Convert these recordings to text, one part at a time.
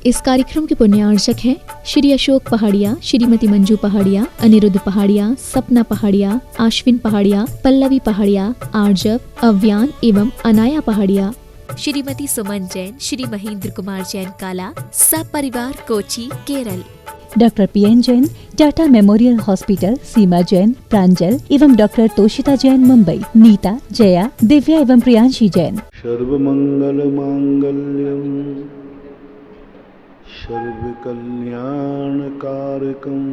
इस कार्यक्रम के पुण्यार्चक हैं श्री अशोक पहाड़िया, श्रीमती मंजू पहाड़िया, अनिरुद्ध पहाड़िया, सपना पहाड़िया, आश्विन पहाड़िया, पल्लवी पहाड़िया, आर्जव, अव्यान एवं अनाया पहाड़िया, श्रीमती सुमन जैन, श्री महेंद्र कुमार जैन काला, सब परिवार Kochi, Kerala. Doctor PN Jain, Tata memorial hospital, Seema Jain, Pranjal एवं डॉक्टर तोषिता जैन, मुंबई। नीता, जया, दिव्या एवं प्रियांशी जैन। सर्वमंगल मांगल्यम सर्वकल्याण कारकम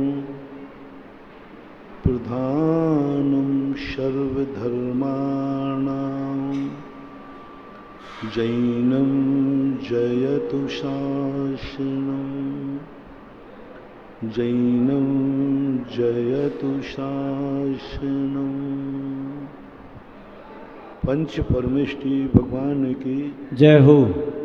प्रधानम सर्वधर्माणां जैनम जयतु शासनम जैनम जयतु शासनम। पंच परमेष्टि भगवान की जय हो।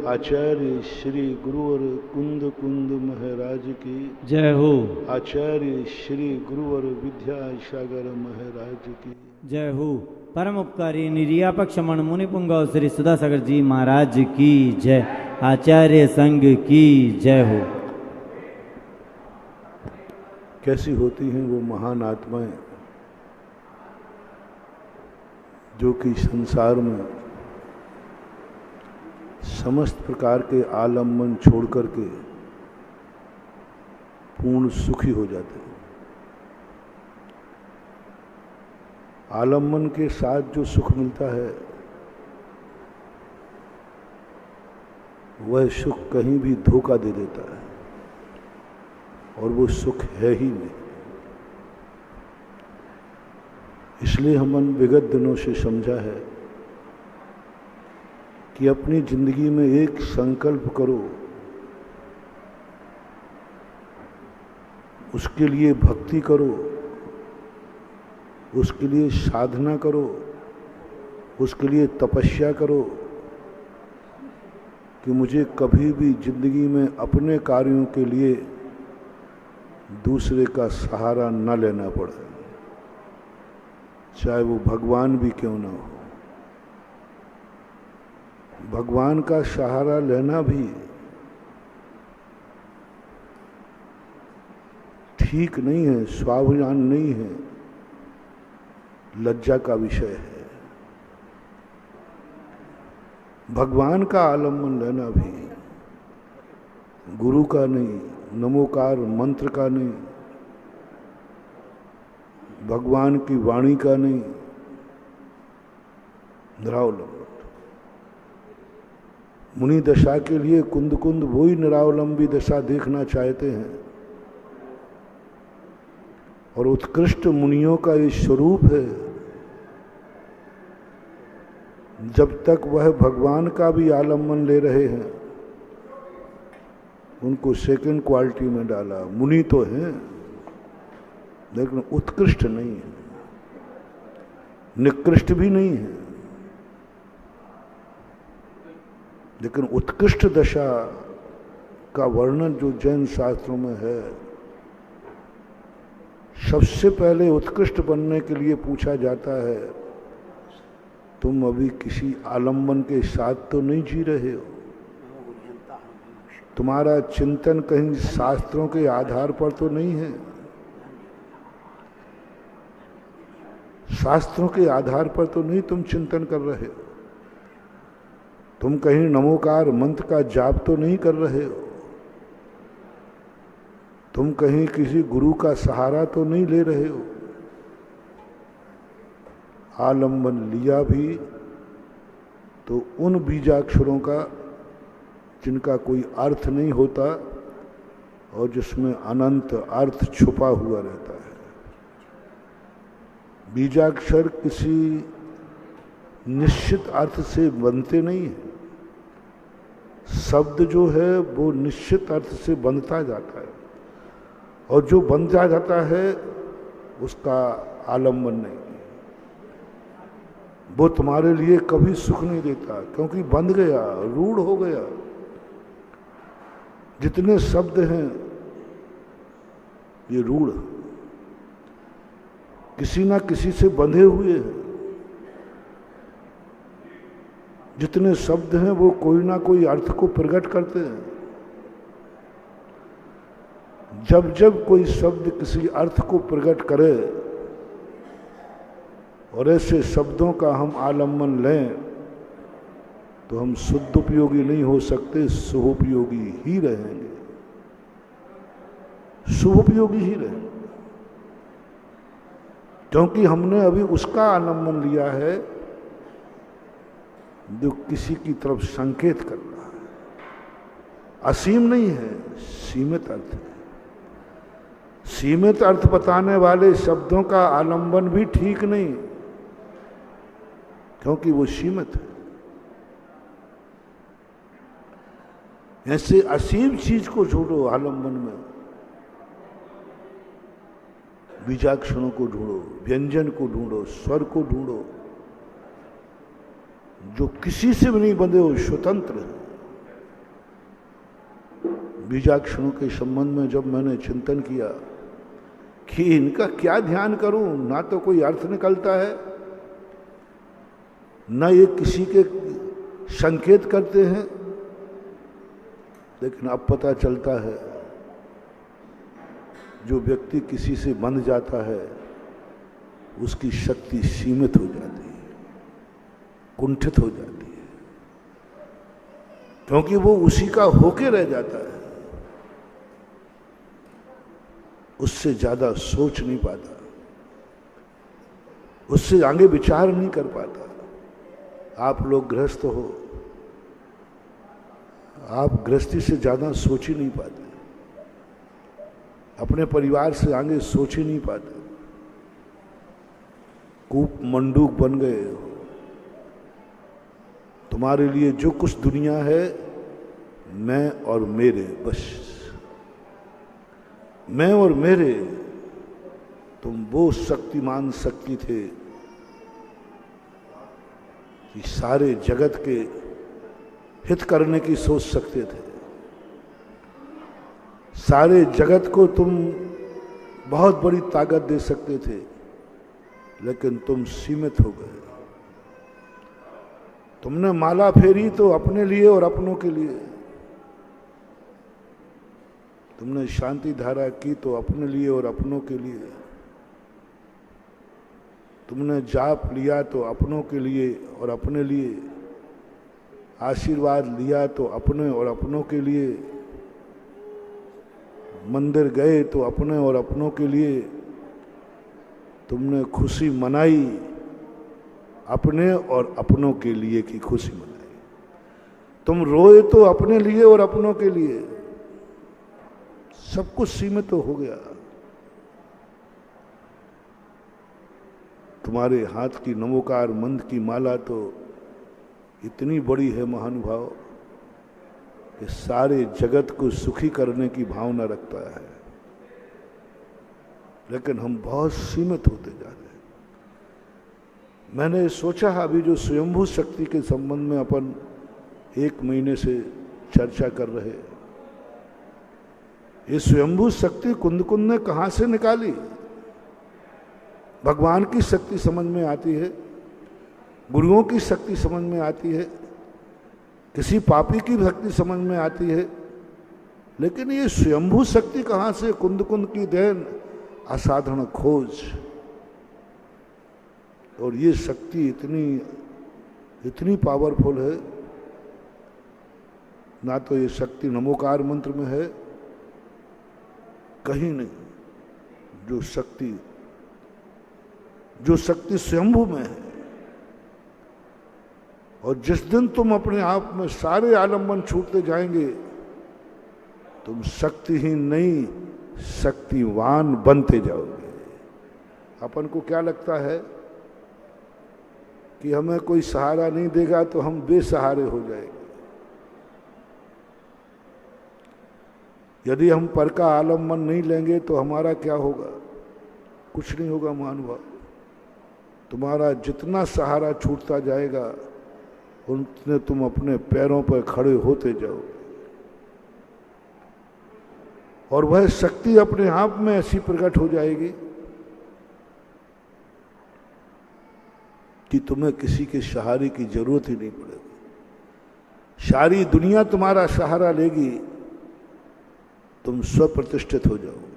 आचार्य श्री गुरुवर कुंद कुंद महाराज की जय हो। आचार्य श्री गुरुवर विद्यासागर महाराज की जय हो। परम उपकारी निर्यापक क्षमण मुनि पुंगव श्री सुधासागर जी महाराज की जय। आचार्य संघ की जय हो। कैसी होती हैं वो महान आत्माएं जो कि संसार में समस्त प्रकार के आलम्बन छोड़ करके पूर्ण सुखी हो जाते हैं। आलम्बन के साथ जो सुख मिलता है वह सुख कहीं भी धोखा दे देता है और वो सुख है ही नहीं। इसलिए हमने विगत दिनों से समझा है कि अपनी जिंदगी में एक संकल्प करो, उसके लिए भक्ति करो, उसके लिए साधना करो, उसके लिए तपस्या करो कि मुझे कभी भी जिंदगी में अपने कार्यों के लिए दूसरे का सहारा न लेना पड़े, चाहे वो भगवान भी क्यों ना हो। भगवान का सहारा लेना भी ठीक नहीं है, स्वाभिमान नहीं है, लज्जा का विषय है। भगवान का आलम्बन लेना भी गुरु का नहीं, नमोकार मंत्र का नहीं, भगवान की वाणी का नहीं, निरावलंबन। मुनि दशा के लिए कुंद कुंद वही निरावलंबी दशा देखना चाहते हैं और उत्कृष्ट मुनियों का ये स्वरूप है। जब तक वह भगवान का भी आलम्बन ले रहे हैं उनको सेकंड क्वालिटी में डाला। मुनि तो हैं लेकिन उत्कृष्ट नहीं है, निकृष्ट भी नहीं है, लेकिन उत्कृष्ट दशा का वर्णन जो जैन शास्त्रों में है, सबसे पहले उत्कृष्ट बनने के लिए पूछा जाता है तुम अभी किसी आलम्बन के साथ तो नहीं जी रहे हो, तुम्हारा चिंतन कहीं शास्त्रों के आधार पर तो नहीं है, शास्त्रों के आधार पर तो नहीं तुम चिंतन कर रहे हो, तुम कहीं नमोकार मंत्र का जाप तो नहीं कर रहे हो, तुम कहीं किसी गुरु का सहारा तो नहीं ले रहे हो। आलम्बन लिया भी तो उन बीजाक्षरों का जिनका कोई अर्थ नहीं होता और जिसमें अनंत अर्थ छुपा हुआ रहता है। बीजाक्षर किसी निश्चित अर्थ से बनते नहीं हैं। शब्द जो है वो निश्चित अर्थ से बनता जाता है और जो बनता जाता है उसका आलम्बन नहीं। वो तुम्हारे लिए कभी सुख नहीं देता क्योंकि बंध गया, रूढ़ हो गया। जितने शब्द हैं ये रूढ़ किसी ना किसी से बंधे हुए हैं। जितने शब्द हैं वो कोई ना कोई अर्थ को प्रकट करते हैं। जब जब कोई शब्द किसी अर्थ को प्रकट करे और ऐसे शब्दों का हम आलम्बन लें तो हम शुद्ध उपयोगी नहीं हो सकते, शुभोपयोगी ही रहेंगे, शुभोपयोगी ही रहेंगे। क्योंकि हमने अभी उसका आलम्बन लिया है जो किसी की तरफ संकेत कर रहा है। असीम नहीं है, सीमित अर्थ है। सीमित अर्थ बताने वाले शब्दों का आलम्बन भी ठीक नहीं, क्योंकि वो सीमित है। ऐसे असीम चीज को ढूंढो आलम्बन में, बीजाक्षरों को ढूंढो, व्यंजन को ढूंढो, स्वर को ढूंढो, जो किसी से भी नहीं बंधे हो, स्वतंत्र है। बीजाक्षरों के संबंध में जब मैंने चिंतन किया कि इनका क्या ध्यान करूं, ना तो कोई अर्थ निकलता है, ना ये किसी के संकेत करते हैं, लेकिन अब पता चलता है जो व्यक्ति किसी से बंध जाता है उसकी शक्ति सीमित हो जाती है, कुंठित हो जाती है, क्योंकि वो उसी का होके रह जाता है, उससे ज्यादा सोच नहीं पाता, उससे आगे विचार नहीं कर पाता। आप लोग गृहस्थ हो, आप गृहस्थी से ज्यादा सोच ही नहीं पाते, अपने परिवार से आगे सोच ही नहीं पाते, कूप मंडूक बन गए हो। तुम्हारे लिए जो कुछ दुनिया है मैं और मेरे, बस मैं और मेरे। तुम वो शक्तिमान शक्ति थे कि सारे जगत के हित करने की सोच सकते थे, सारे जगत को तुम बहुत बड़ी ताकत दे सकते थे, लेकिन तुम सीमित हो गए। तुमने माला फेरी तो अपने लिए और अपनों के लिए, तुमने शांति धारा की तो अपने लिए और अपनों के लिए, तुमने जाप लिया तो अपनों के लिए और अपने लिए, आशीर्वाद लिया तो अपने और अपनों के लिए, मंदिर गए तो अपने और अपनों के लिए, तुमने खुशी मनाई अपने और अपनों के लिए की खुशी मनाई, तुम रोए तो अपने लिए और अपनों के लिए। सब कुछ सीमित तो हो गया। तुम्हारे हाथ की नमोकार मंत्र की माला तो इतनी बड़ी है महानुभाव कि सारे जगत को सुखी करने की भावना रखता है, लेकिन हम बहुत सीमित होते जा रहे हैं। मैंने सोचा अभी जो स्वयंभू शक्ति के संबंध में अपन 1 महीने से चर्चा कर रहे हैं, ये स्वयंभू शक्ति कुंद-कुंद ने कहां से निकाली? भगवान की शक्ति समझ में आती है, गुरुओं की शक्ति समझ में आती है, किसी पापी की शक्ति समझ में आती है, लेकिन ये स्वयंभू शक्ति कहां से? कुंद-कुंद की देन, असाधारण खोज। और ये शक्ति इतनी पावरफुल है, ना तो ये शक्ति नमोकार मंत्र में है, कहीं नहीं। जो शक्ति स्वयंभू में है। और जिस दिन तुम अपने आप में सारे आलम्बन छूटते जाएंगे, तुम शक्तिहीन नहीं, शक्तिवान बनते जाओगे। अपन को क्या लगता है कि हमें कोई सहारा नहीं देगा तो हम बेसहारे हो जाएंगे। यदि हम पर का आलम्बन नहीं लेंगे तो हमारा क्या होगा? कुछ नहीं होगा महानुभाव। तुम्हारा जितना सहारा छूटता जाएगा उतने तुम अपने पैरों पर खड़े होते जाओगे, और वह शक्ति अपने आप में ऐसी प्रकट हो जाएगी कि तुम्हें किसी के सहारे की जरूरत ही नहीं पड़ेगी। सारी दुनिया तुम्हारा सहारा लेगी तुम स्वप्रतिष्ठित हो जाओगे।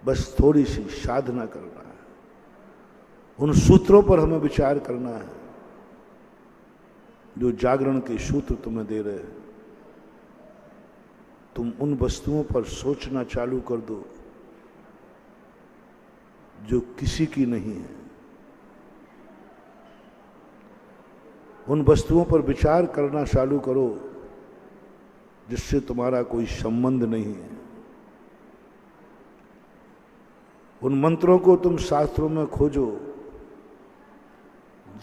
बस थोड़ी सी साधना करना है, उन सूत्रों पर हमें विचार करना है जो जागरण के सूत्र तुम्हें दे रहे हैं। तुम उन वस्तुओं पर सोचना चालू कर दो जो किसी की नहीं है। उन वस्तुओं पर विचार करना चालू करो जिससे तुम्हारा कोई संबंध नहीं है। उन मंत्रों को तुम शास्त्रों में खोजो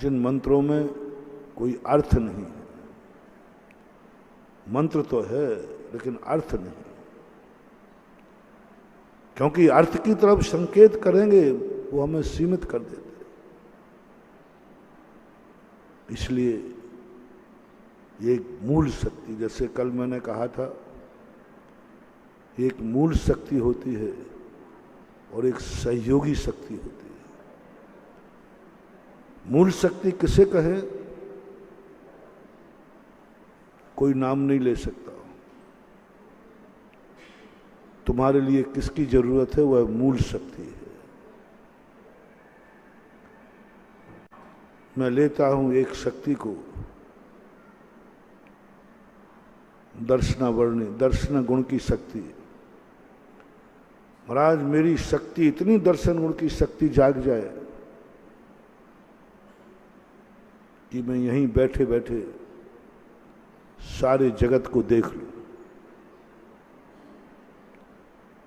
जिन मंत्रों में कोई अर्थ नहीं है। मंत्र तो है लेकिन अर्थ नहीं, क्योंकि अर्थ की तरफ संकेत करेंगे वो हमें सीमित कर देते। इसलिए एक मूल शक्ति, जैसे कल मैंने कहा था, एक मूल शक्ति होती है और एक सहयोगी शक्ति होती है। मूल शक्ति किसे कहे कोई नाम नहीं ले सकता। तुम्हारे लिए किसकी जरूरत है वह मूल शक्ति है। मैं लेता हूं एक शक्ति को दर्शनावर्णी, दर्शन गुण की शक्ति। महाराज मेरी शक्ति इतनी दर्शन गुण की शक्ति जाग जाए कि मैं यहीं बैठे बैठे सारे जगत को देख लूं,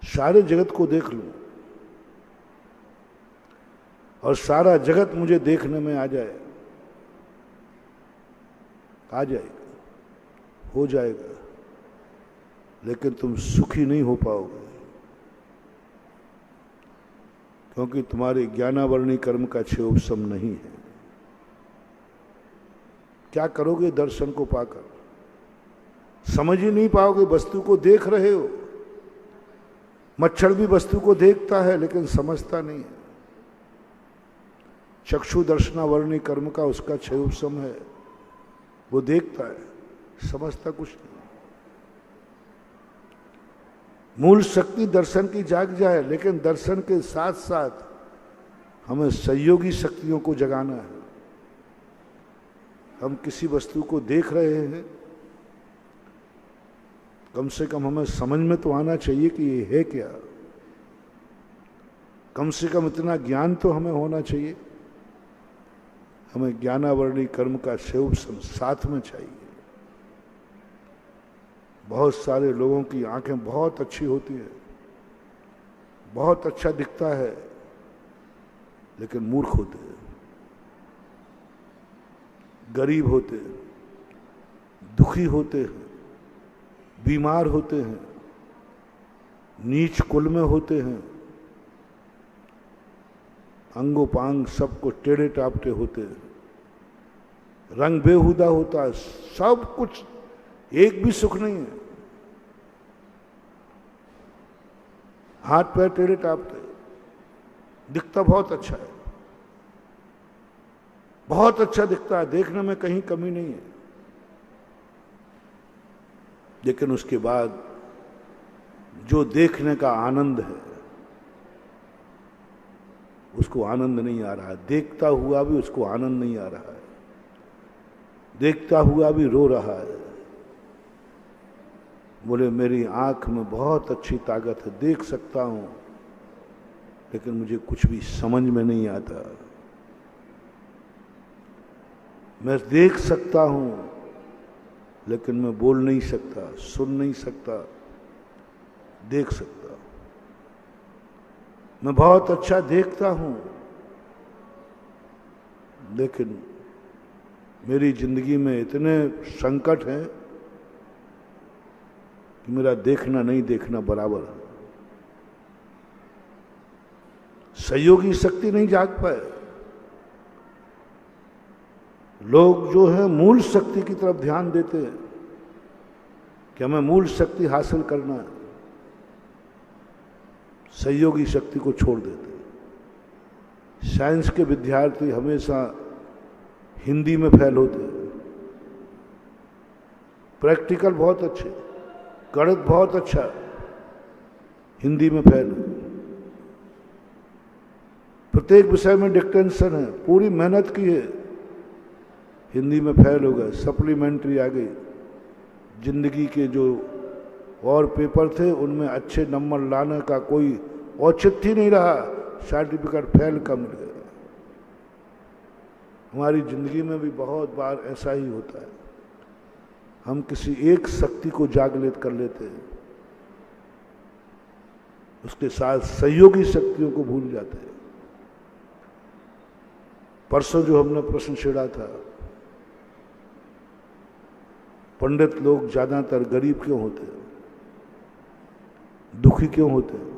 सारे जगत को देख लूं और सारा जगत मुझे देखने में आ जाए, आ जाएगा, हो जाएगा, लेकिन तुम सुखी नहीं हो पाओगे, क्योंकि तुम्हारे ज्ञानावरणी कर्म का क्षयोपशम नहीं है। क्या करोगे दर्शन को पाकर? समझ ही नहीं पाओगे। वस्तु को देख रहे हो, मच्छर भी वस्तु को देखता है लेकिन समझता नहीं है। चक्षु दर्शनावर्णी कर्म का उसका क्षयोपशम है, वो देखता है, समझता कुछ नहीं। मूल शक्ति दर्शन की जाग जाए, लेकिन दर्शन के साथ साथ हमें सहयोगी शक्तियों को जगाना है। हम किसी वस्तु को देख रहे हैं, कम से कम हमें समझ में तो आना चाहिए कि ये है क्या। कम से कम इतना ज्ञान तो हमें होना चाहिए। हमें ज्ञानावरणी कर्म का क्षयोपशम साथ में चाहिए। बहुत सारे लोगों की आंखें बहुत अच्छी होती है, बहुत अच्छा दिखता है, लेकिन मूर्ख होते हैं, गरीब होते हैं, दुखी होते हैं, बीमार होते हैं, नीच कुल में होते हैं, अंगोपांग सबको टेढ़े टापटे होते हैं, रंग बेहुदा होता है, सब कुछ, एक भी सुख नहीं है। हाथ पैर टेढ़े टापटे, दिखता बहुत अच्छा है, बहुत अच्छा दिखता है, देखने में कहीं कमी नहीं है, लेकिन उसके बाद जो देखने का आनंद है उसको आनंद नहीं आ रहा है। देखता हुआ भी उसको आनंद नहीं आ रहा है, देखता हुआ भी रो रहा है। बोले मेरी आंख में बहुत अच्छी ताकत है, देख सकता हूं, लेकिन मुझे कुछ भी समझ में नहीं आता। मैं देख सकता हूं लेकिन मैं बोल नहीं सकता, सुन नहीं सकता, देख सकता। मैं बहुत अच्छा देखता हूं, लेकिन मेरी जिंदगी में इतने संकट हैं कि मेरा देखना नहीं देखना बराबर है। सहयोगी शक्ति नहीं जाग पाए। लोग जो है मूल शक्ति की तरफ ध्यान देते हैं कि हमें मूल शक्ति हासिल करना है, सहयोगी शक्ति को छोड़ देते हैं। साइंस के विद्यार्थी हमेशा हिंदी में फेल होते हैं, प्रैक्टिकल बहुत अच्छे, गणित बहुत अच्छा, हिंदी में फेल, प्रत्येक विषय में डिक्टेंशन है, पूरी मेहनत की है, हिंदी में फेल हो गए, सप्लीमेंट्री आ गई। जिंदगी के जो और पेपर थे उनमें अच्छे नंबर लाने का कोई औचित्य नहीं रहा, सर्टिफिकेट फेल का मिल गया। हमारी जिंदगी में भी बहुत बार ऐसा ही होता है, हम किसी एक शक्ति को जागृत कर लेते हैं, उसके साथ सहयोगी शक्तियों को भूल जाते हैं। परसों जो हमने प्रश्न छेड़ा था, पंडित लोग ज्यादातर गरीब क्यों होते हैं, दुखी क्यों होते हैं,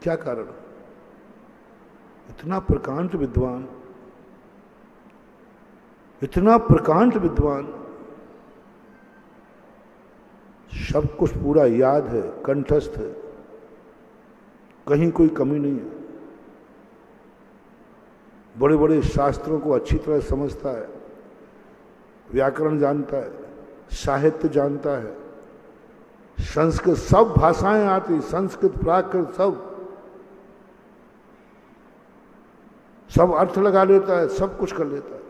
क्या कारण? इतना प्रकांड विद्वान, इतना प्रकांड विद्वान, सब कुछ पूरा याद है, कंठस्थ है, कहीं कोई कमी नहीं है, बड़े बड़े शास्त्रों को अच्छी तरह समझता है, व्याकरण जानता है, साहित्य जानता है, संस्कृत सब भाषाएं आती, संस्कृत प्राकृत सब अर्थ लगा लेता है, सब कुछ कर लेता है।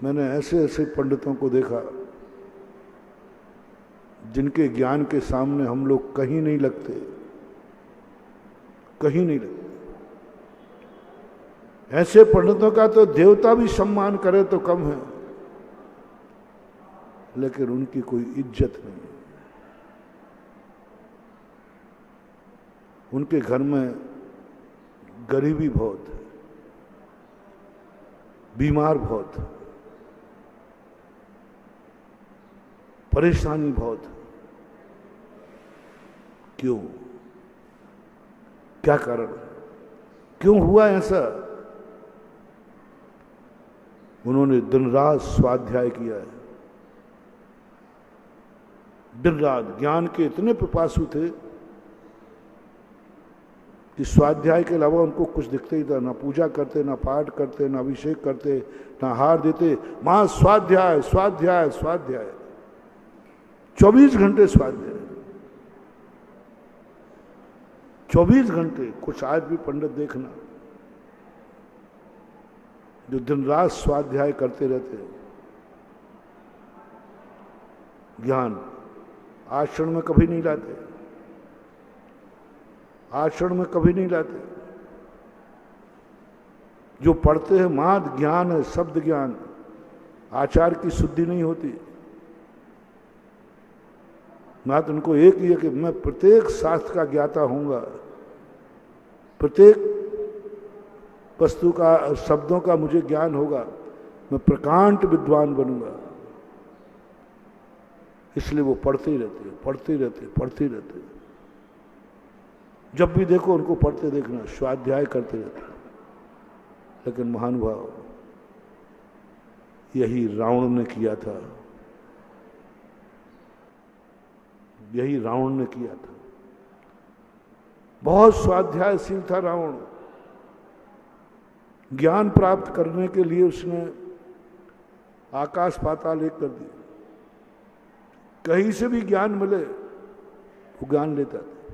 मैंने ऐसे ऐसे पंडितों को देखा जिनके ज्ञान के सामने हम लोग कहीं नहीं लगते, कहीं नहीं लगते। ऐसे पंडितों का तो देवता भी सम्मान करे तो कम है, लेकिन उनकी कोई इज्जत नहीं है। उनके घर में गरीबी बहुत है, बीमार बहुत है, परेशानी बहुत है। क्यों? क्या कारण? क्यों हुआ ऐसा? उन्होंने दिन रात स्वाध्याय किया है, दिन रात ज्ञान के इतने पिपासु थे कि स्वाध्याय के अलावा उनको कुछ दिखते ही था, ना पूजा करते, ना पाठ करते, ना अभिषेक करते, ना हार देते, मां स्वाध्याय स्वाध्याय स्वाध्याय, 24 घंटे स्वाध्याय, 24 घंटे। कुछ आज भी पंडित देखना जो दिन रात स्वाध्याय करते रहते हैं। ज्ञान आश्रम में कभी नहीं लाते, आश्रम में कभी नहीं लाते। जो पढ़ते हैं माद ज्ञान है, शब्द ज्ञान, आचार की शुद्धि नहीं होती। बात उनको एक ही है कि मैं प्रत्येक शास्त्र का ज्ञाता होऊंगा, प्रत्येक वस्तु का, शब्दों का मुझे ज्ञान होगा, मैं प्रकांड विद्वान बनूंगा। इसलिए वो पढ़ते ही रहते, पढ़ते रहते, पढ़ते रहते। जब भी देखो उनको पढ़ते देखना, स्वाध्याय करते रहते। लेकिन महानुभाव, यही रावण ने किया था, यही रावण ने किया था। बहुत स्वाध्यायशील था रावण। ज्ञान प्राप्त करने के लिए उसने आकाश पाताल एक कर दिया। कहीं से भी ज्ञान मिले वो ज्ञान लेता था।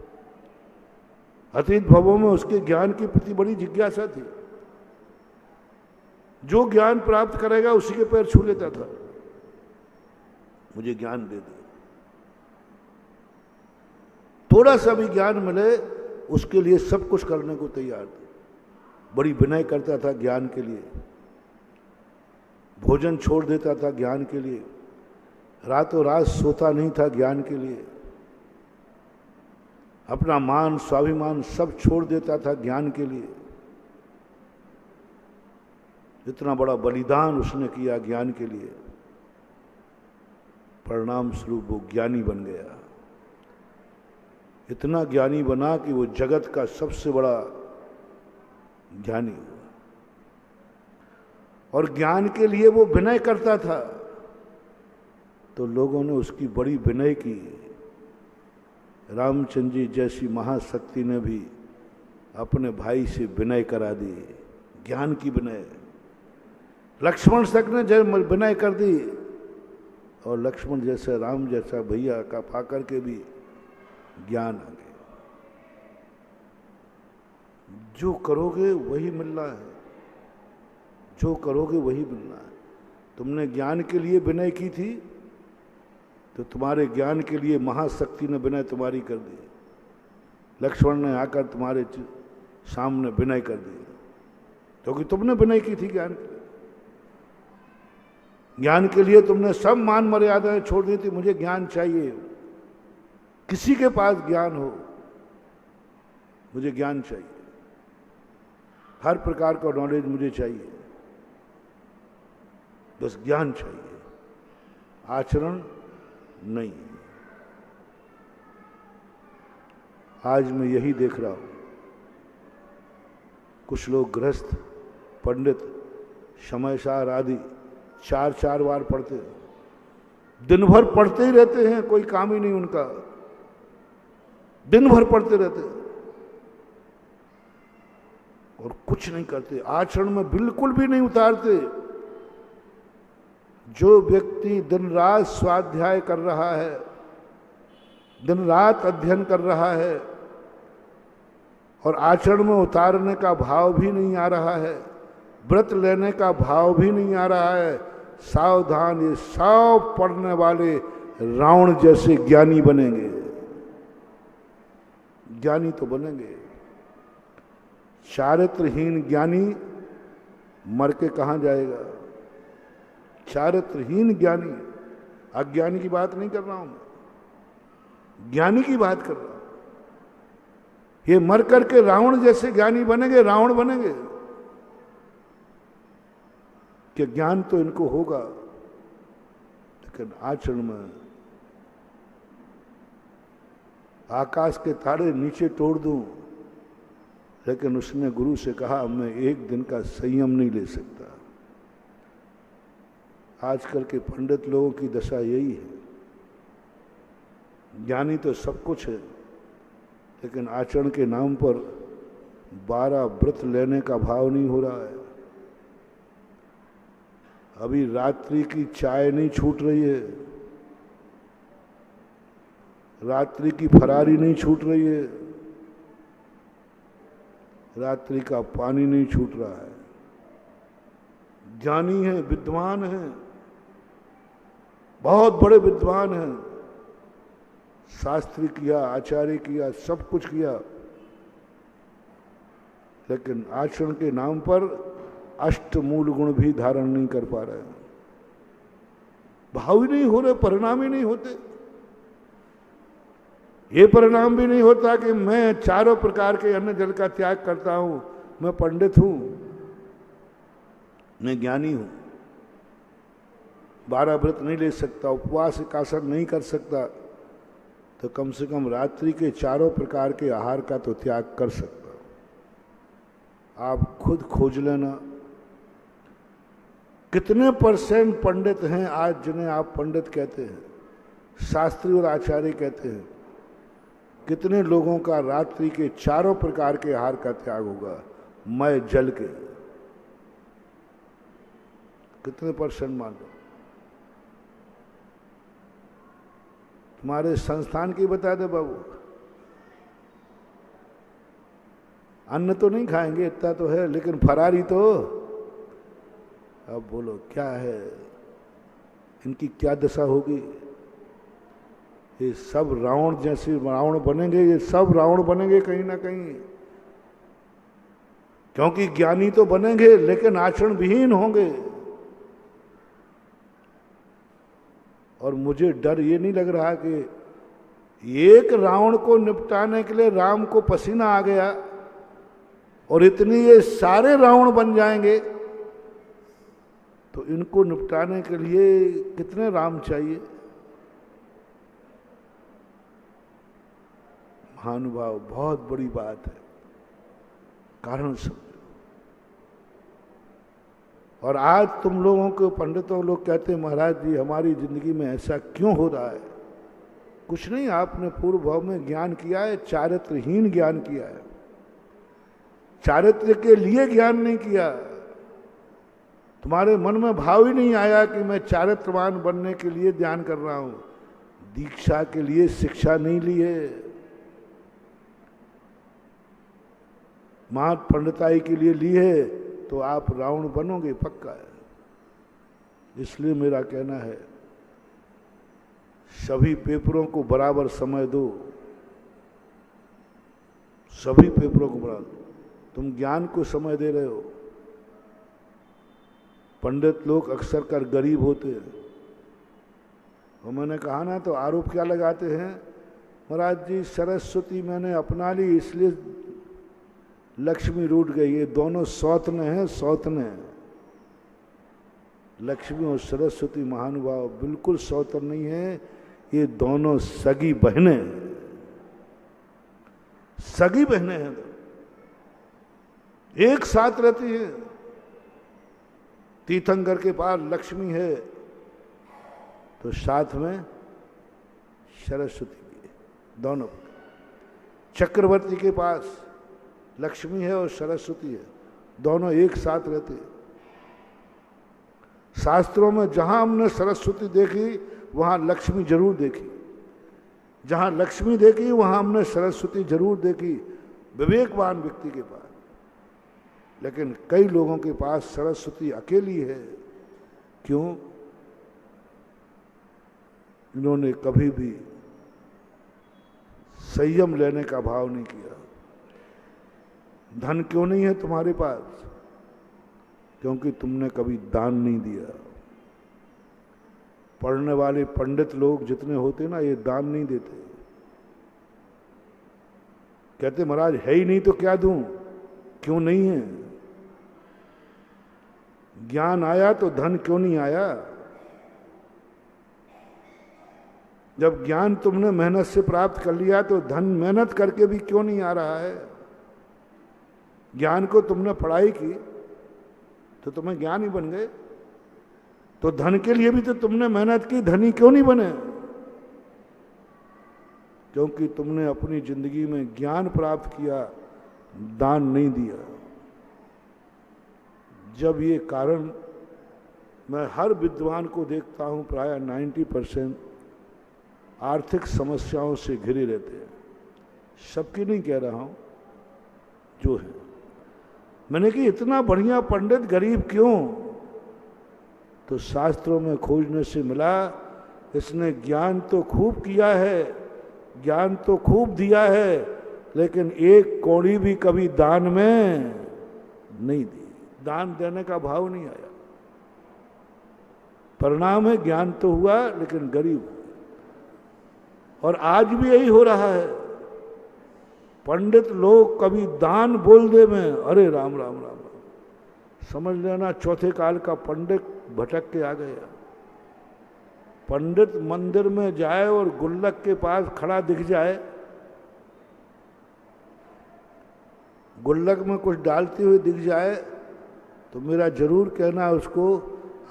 अतीत भवों में उसके ज्ञान के प्रति बड़ी जिज्ञासा थी। जो ज्ञान प्राप्त करेगा उसी के पैर छू लेता था, मुझे ज्ञान दे दे। थोड़ा सा भी ज्ञान मिले उसके लिए सब कुछ करने को तैयार था। बड़ी विनय करता था ज्ञान के लिए, भोजन छोड़ देता था ज्ञान के लिए, रातों रात सोता नहीं था ज्ञान के लिए, अपना मान स्वाभिमान सब छोड़ देता था ज्ञान के लिए। इतना बड़ा बलिदान उसने किया ज्ञान के लिए, परिणाम स्वरूप वो ज्ञानी बन गया। इतना ज्ञानी बना कि वो जगत का सबसे बड़ा ज्ञानी हुआ। और ज्ञान के लिए वो विनय करता था, तो लोगों ने उसकी बड़ी विनय की। रामचंद्र जी जैसी महाशक्ति ने भी अपने भाई से विनय करा दी, ज्ञान की विनय। लक्ष्मण तक ने जब विनय कर दी, और लक्ष्मण जैसा, राम जैसा भैया का पाकर के भी ज्ञान आ गया। जो करोगे वही मिलना है, जो करोगे वही मिलना है। तुमने ज्ञान के लिए विनय की थी तो तुम्हारे ज्ञान के लिए महाशक्ति ने विनय तुम्हारी कर दी। लक्ष्मण ने आकर तुम्हारे सामने विनय कर दिया क्योंकि तुमने विनय की थी ज्ञान के लिए। ज्ञान के लिए तुमने सब मान मर्यादाएं छोड़ दी थी। मुझे ज्ञान चाहिए, किसी के पास ज्ञान हो, मुझे ज्ञान चाहिए, हर प्रकार का नॉलेज मुझे चाहिए, बस ज्ञान चाहिए, आचरण नहीं। आज मैं यही देख रहा हूं, कुछ लोग गृहस्थ, पंडित, समयसार आदि 4-4 बार पढ़ते हैं, दिन भर पढ़ते ही रहते हैं, कोई काम ही नहीं उनका, दिन भर पढ़ते रहते हैं और कुछ नहीं करते, आचरण में बिल्कुल भी नहीं उतारते। जो व्यक्ति दिन रात स्वाध्याय कर रहा है, दिन रात अध्ययन कर रहा है और आचरण में उतारने का भाव भी नहीं आ रहा है, व्रत लेने का भाव भी नहीं आ रहा है, सावधान, ये सब पढ़ने वाले रावण जैसे ज्ञानी बनेंगे। ज्ञानी तो बनेंगे, चारित्रहीन ज्ञानी मर के कहां जाएगा? चारित्रहीन ज्ञानी, अज्ञानी की बात नहीं कर रहा हूं मैं, ज्ञानी की बात कर रहा हूं। ये मर करके रावण जैसे ज्ञानी बनेंगे, रावण बनेंगे। कि ज्ञान तो इनको होगा लेकिन आचरण में आकाश के तारे नीचे तोड़ दूं, लेकिन उसने गुरु से कहा मैं एक दिन का संयम नहीं ले सकता। आजकल के पंडित लोगों की दशा यही है, ज्ञानी तो सब कुछ है लेकिन आचरण के नाम पर 12 व्रत लेने का भाव नहीं हो रहा है। अभी रात्रि की चाय नहीं छूट रही है, रात्रि की फरारी नहीं छूट रही है, रात्रि का पानी नहीं छूट रहा है। ज्ञानी है, विद्वान है, बहुत बड़े विद्वान हैं, शास्त्री किया, आचार्य किया, सब कुछ किया, लेकिन आचरण के नाम पर अष्टमूल गुण भी धारण नहीं कर पा रहे, भाव ही नहीं हो रहे, परिणाम ही नहीं होते। ये परिणाम भी नहीं होता कि मैं चारों प्रकार के अन्न जल का त्याग करता हूं, मैं पंडित हूं, मैं ज्ञानी हूं, 12 व्रत नहीं ले सकता, उपवास एकासन नहीं कर सकता, तो कम से कम रात्रि के चारों प्रकार के आहार का तो त्याग कर सकता। आप खुद खोज लेना कितने % पंडित हैं आज जिन्हें आप पंडित कहते हैं, शास्त्री और आचार्य कहते हैं। कितने लोगों का रात्रि के चारों प्रकार के आहार का त्याग होगा, मैं जल के? कितने % मान लो? तुम्हारे संस्थान की बता दे बाबू, अन्न तो नहीं खाएंगे, इतना तो है, लेकिन फरारी तो। अब बोलो क्या है, इनकी क्या दशा होगी? ये सब रावण जैसे रावण बनेंगे, ये सब रावण बनेंगे कहीं ना कहीं, क्योंकि ज्ञानी तो बनेंगे लेकिन आचरण विहीन होंगे। और मुझे डर ये नहीं लग रहा कि एक रावण को निपटाने के लिए राम को पसीना आ गया और इतनी ये सारे रावण बन जाएंगे, तो इनको निपटाने के लिए कितने राम चाहिए? महानुभाव, बहुत बड़ी बात है, कारण समझो। और आज तुम लोगों को पंडितों लोग कहते हैं महाराज जी हमारी जिंदगी में ऐसा क्यों हो रहा है? कुछ नहीं, आपने पूर्व भाव में ज्ञान किया है, चारित्रहीन ज्ञान किया है, चारित्र के लिए ज्ञान नहीं किया। तुम्हारे मन में भाव ही नहीं आया कि मैं चारित्रवान बनने के लिए ध्यान कर रहा हूं, दीक्षा के लिए शिक्षा नहीं ली है, महत पंडिताई के लिए ली है, तो आप रावण बनोगे पक्का है। इसलिए मेरा कहना है सभी पेपरों को बराबर समय दो, सभी पेपरों को बराबर दो। तुम ज्ञान को समय दे रहे हो, पंडित लोग अक्सर कर गरीब होते हैं। और मैंने कहा ना, तो आरोप क्या लगाते हैं, महाराज जी सरस्वती मैंने अपना ली इसलिए लक्ष्मी रूठ गई। ये दोनों सौतने हैं, सौतने हैं। लक्ष्मी और सरस्वती महानुभाव बिल्कुल सौतन नहीं है, ये दोनों सगी बहनें हैं, सगी बहनें हैं, एक साथ रहती हैं। तीर्थंकर के पास लक्ष्मी है तो साथ में सरस्वती भी है, दोनों। चक्रवर्ती के पास लक्ष्मी है और सरस्वती है, दोनों एक साथ रहते हैं। शास्त्रों में जहां हमने सरस्वती देखी वहां लक्ष्मी जरूर देखी, जहां लक्ष्मी देखी वहां हमने सरस्वती जरूर देखी, विवेकवान व्यक्ति के पास। लेकिन कई लोगों के पास सरस्वती अकेली है। क्यों? इन्होंने कभी भी संयम लेने का भाव नहीं किया। धन क्यों नहीं है तुम्हारे पास? क्योंकि तुमने कभी दान नहीं दिया। पढ़ने वाले पंडित लोग जितने होते ना, ये दान नहीं देते। कहते महाराज है ही नहीं तो क्या दूं? क्यों नहीं है? ज्ञान आया तो धन क्यों नहीं आया? जब ज्ञान तुमने मेहनत से प्राप्त कर लिया तो धन मेहनत करके भी क्यों नहीं आ रहा है? ज्ञान को तुमने पढ़ाई की तो तुम्हें ज्ञान ही बन गए, तो धन के लिए भी तो तुमने मेहनत की, धनी क्यों नहीं बने? क्योंकि तुमने अपनी जिंदगी में ज्ञान प्राप्त किया, दान नहीं दिया। जब ये कारण मैं हर विद्वान को देखता हूं, प्राय 90% आर्थिक समस्याओं से घिरे रहते हैं। सबकी नहीं कह रहा हूं, जो है। मैंने कि इतना बढ़िया पंडित गरीब क्यों? तो शास्त्रों में खोजने से मिला, इसने ज्ञान तो खूब किया है, ज्ञान तो खूब दिया है, लेकिन एक कौड़ी भी कभी दान में नहीं दी। दान देने का भाव नहीं आया। परिणाम है ज्ञान तो हुआ लेकिन गरीब। और आज भी यही हो रहा है। पंडित लोग कभी दान बोल दे में, अरे राम राम राम राम, समझ लेना चौथे काल का पंडित भटक के आ गया। पंडित मंदिर में जाए और गुल्लक के पास खड़ा दिख जाए, गुल्लक में कुछ डालते हुए दिख जाए, तो मेरा जरूर कहना उसको,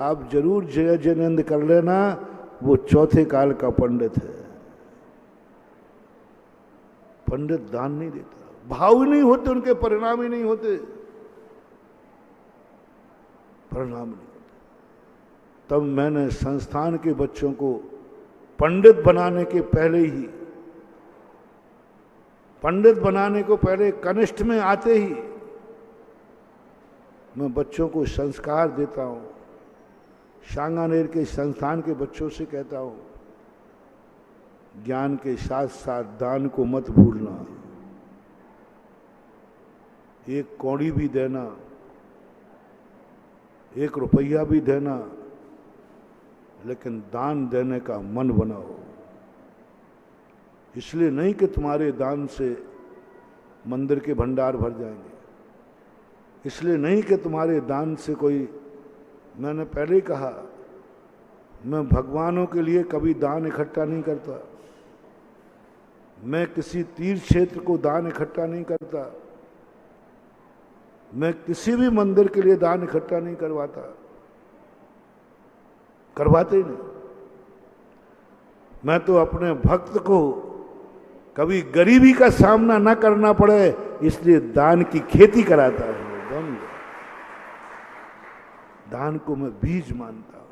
आप जरूर जय जयनंद कर लेना, वो चौथे काल का पंडित है। पंडित दान नहीं देता, भाव ही नहीं होते उनके, परिणाम ही नहीं होते, परिणाम नहीं होते। तब मैंने संस्थान के बच्चों को पंडित बनाने के पहले ही, पंडित बनाने को पहले कनिष्ठ में आते ही मैं बच्चों को संस्कार देता हूं। सांगानेर के संस्थान के बच्चों से कहता हूं, ज्ञान के साथ साथ दान को मत भूलना। एक कौड़ी भी देना, एक रुपया भी देना, लेकिन दान देने का मन बनाओ। इसलिए नहीं कि तुम्हारे दान से मंदिर के भंडार भर जाएंगे, इसलिए नहीं कि तुम्हारे दान से कोई, मैंने पहले ही कहा, मैं भगवानों के लिए कभी दान इकट्ठा नहीं करता, मैं किसी तीर्थ क्षेत्र को दान इकट्ठा नहीं करता, मैं किसी भी मंदिर के लिए दान इकट्ठा नहीं करवाता, करवाते ही नहीं। मैं तो अपने भक्त को कभी गरीबी का सामना न करना पड़े इसलिए दान की खेती कराता है। दान को मैं बीज मानता हूं।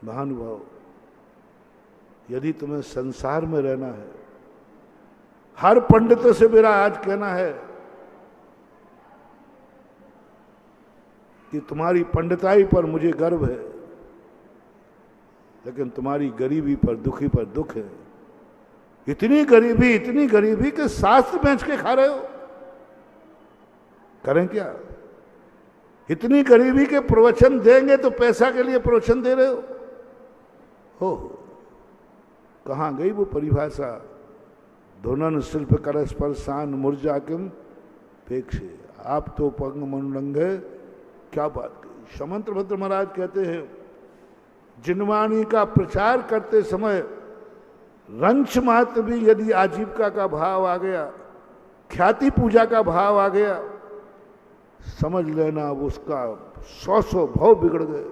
महानुभाव, यदि तुम्हें संसार में रहना है, हर पंडितों से मेरा आज कहना है कि तुम्हारी पंडिताई पर मुझे गर्व है, लेकिन तुम्हारी गरीबी पर, दुखी पर दुख है। इतनी गरीबी कि शास्त्र बेच के खा रहे हो। करें क्या? इतनी गरीबी के प्रवचन देंगे तो पैसा के लिए प्रवचन दे रहे हो। कहां गई वो परिभाषा? धुनन शिल्प कर स्पर्शान मूर्जा किम पेक्षे, आप तो पंग मनोरंगे। क्या बात कही। समंत भद्र महाराज कहते हैं, जिनवाणी का प्रचार करते समय रंच मात्र भी यदि आजीविका का भाव आ गया, ख्याति पूजा का भाव आ गया, समझ लेना अब उसका 100 भाव बिगड़ गए।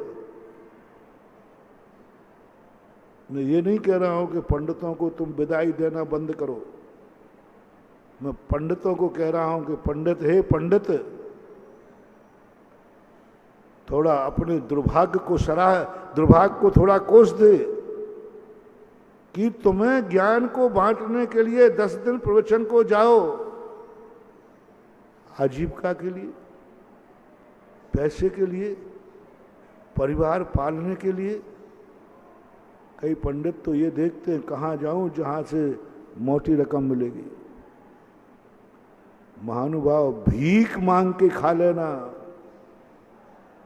मैं ये नहीं कह रहा हूं कि पंडितों को तुम विदाई देना बंद करो। मैं पंडितों को कह रहा हूं कि पंडित, हे पंडित, थोड़ा अपने दुर्भाग्य को थोड़ा कोस दे कि तुम्हें ज्ञान को बांटने के लिए 10 दिन प्रवचन को जाओ, आजीविका के लिए, पैसे के लिए, परिवार पालने के लिए। कई पंडित तो ये देखते हैं कहाँ जाऊं जहां से मोटी रकम मिलेगी। महानुभाव, भीख मांग के खा लेना।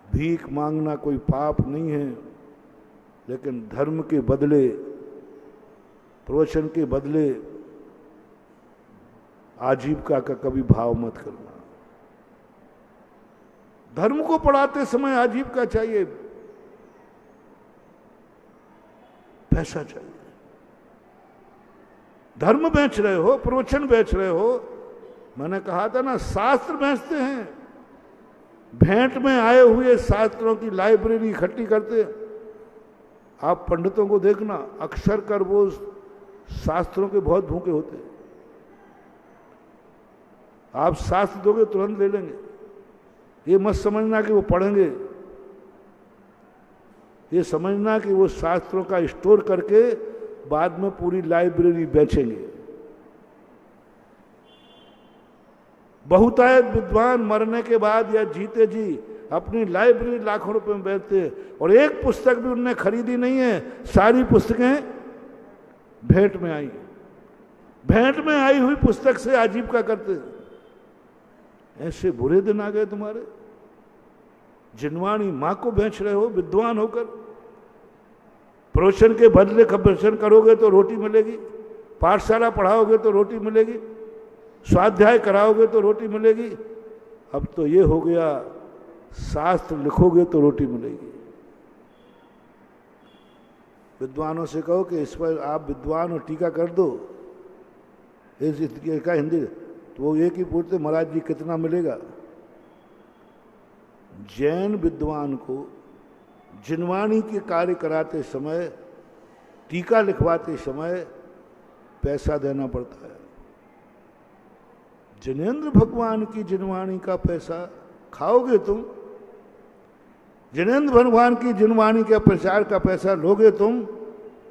भीख मांगना कोई पाप नहीं है, लेकिन धर्म के बदले, प्रवचन के बदले आजीविका का कभी भाव मत करना। धर्म को पढ़ाते समय आजीविका चाहिए, पैसा चाहिए। धर्म बेच रहे हो, प्रवचन बेच रहे हो। मैंने कहा था ना, शास्त्र बेचते हैं। भेंट में आए हुए शास्त्रों की लाइब्रेरी इकट्ठी करते। आप पंडितों को देखना, अक्सर कर वो शास्त्रों के बहुत भूखे होते हैं। आप शास्त्र दोगे तुरंत ले लेंगे। ये मत समझना कि वो पढ़ेंगे, ये समझना कि वो शास्त्रों का स्टोर करके बाद में पूरी लाइब्रेरी बेचेंगे। बहुतायत विद्वान मरने के बाद या जीते जी अपनी लाइब्रेरी लाखों रुपए में बेचते हैं, और एक पुस्तक भी उनने खरीदी नहीं है। सारी पुस्तकें भेंट में आई, भेंट में आई हुई पुस्तक से आजीविका करते हैं। ऐसे बुरे दिन आ गए तुम्हारे। जिनवाणी मां को बेच रहे हो विद्वान होकर। प्रवचन के बदले प्रवचन करोगे तो रोटी मिलेगी, पाठशाला पढ़ाओगे तो रोटी मिलेगी, स्वाध्याय कराओगे तो रोटी मिलेगी। अब तो ये हो गया, शास्त्र लिखोगे तो रोटी मिलेगी। विद्वानों से कहो कि इस पर आप विद्वान और टीका कर दो, इसका हिंदी, तो वो एक ही पूछते, महाराज जी कितना मिलेगा? जैन विद्वान को जिनवाणी के कार्य कराते समय, टीका लिखवाते समय पैसा देना पड़ता है। जिनेंद्र भगवान की जिनवाणी का पैसा खाओगे तुम, जिनेंद्र भगवान की जिनवाणी के प्रचार का पैसा लोगे तुम।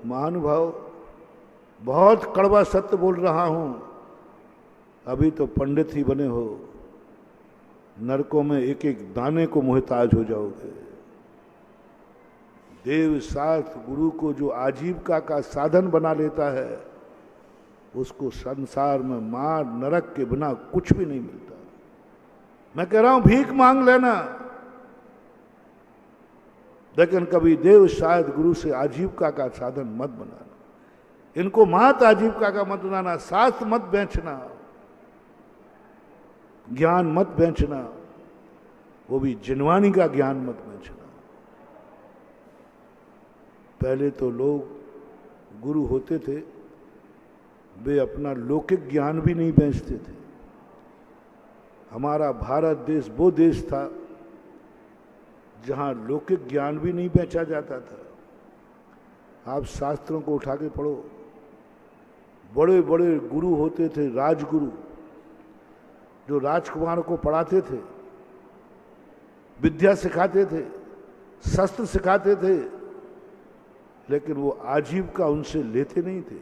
महानुभाव, बहुत कड़वा सत्य बोल रहा हूं, अभी तो पंडित ही बने हो, नरकों में एक एक दाने को मोहताज हो जाओगे। देव शास्त्र गुरु को जो आजीविका का साधन बना लेता है, उसको संसार में मार नरक के बिना कुछ भी नहीं मिलता। मैं कह रहा हूं भीख मांग लेना, लेकिन कभी देव शायद गुरु से आजीविका का साधन मत बनाना। इनको मात आजीविका का मत बनाना। शास्त्र मत बेचना, ज्ञान मत बेचना, वो भी जिनवाणी का ज्ञान मत बेचना। पहले तो लोग गुरु होते थे, वे अपना लौकिक ज्ञान भी नहीं बेचते थे। हमारा भारत देश वो देश था जहाँ लौकिक ज्ञान भी नहीं बेचा जाता था। आप शास्त्रों को उठा के पढ़ो, बड़े बड़े गुरु होते थे, राजगुरु, जो राजकुमार को पढ़ाते थे। विद्या सिखाते थे, शस्त्र सिखाते थे, लेकिन वो आजीविका उनसे लेते नहीं थे,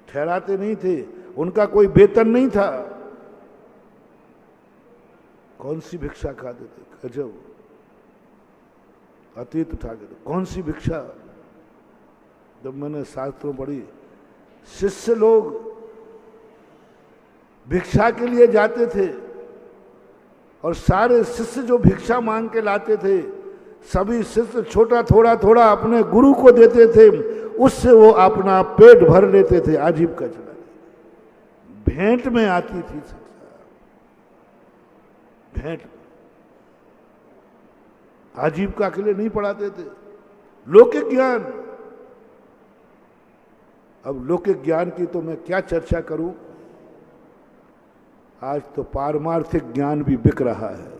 ठहराते नहीं थे, उनका कोई वेतन नहीं था। कौन सी भिक्षा खाते थे? गजब, अतीत उठा के। कौन सी भिक्षा? जब मैंने शास्त्रों पढ़ी, शिष्य लोग भिक्षा के लिए जाते थे और सारे शिष्य जो भिक्षा मांग के लाते थे, सभी शिष्य छोटा थोड़ा थोड़ा अपने गुरु को देते थे, उससे वो अपना पेट भर लेते थे, आजीविका चला लेते। भेंट में आती थी शिक्षा, भेंट, आजीविका के लिए नहीं पढ़ाते थे। लौकिक ज्ञान, अब लौकिक ज्ञान की तो मैं क्या चर्चा करूं, आज तो पारमार्थिक ज्ञान भी बिक रहा है।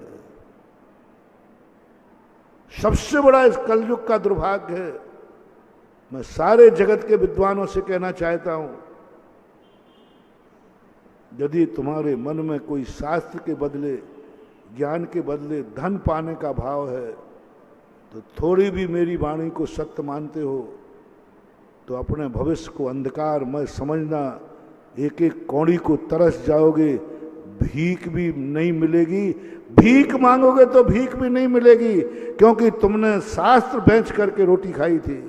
सबसे बड़ा इस कलयुग का दुर्भाग्य है। मैं सारे जगत के विद्वानों से कहना चाहता हूं, यदि तुम्हारे मन में कोई शास्त्र के बदले, ज्ञान के बदले धन पाने का भाव है, तो थोड़ी भी मेरी वाणी को सत्य मानते हो तो अपने भविष्य को अंधकार में समझना, एक एक कौड़ी को तरस जाओगे, भीख भी नहीं मिलेगी, भीख मांगोगे तो भीख भी नहीं मिलेगी, क्योंकि तुमने शास्त्र बेच करके रोटी खाई थी,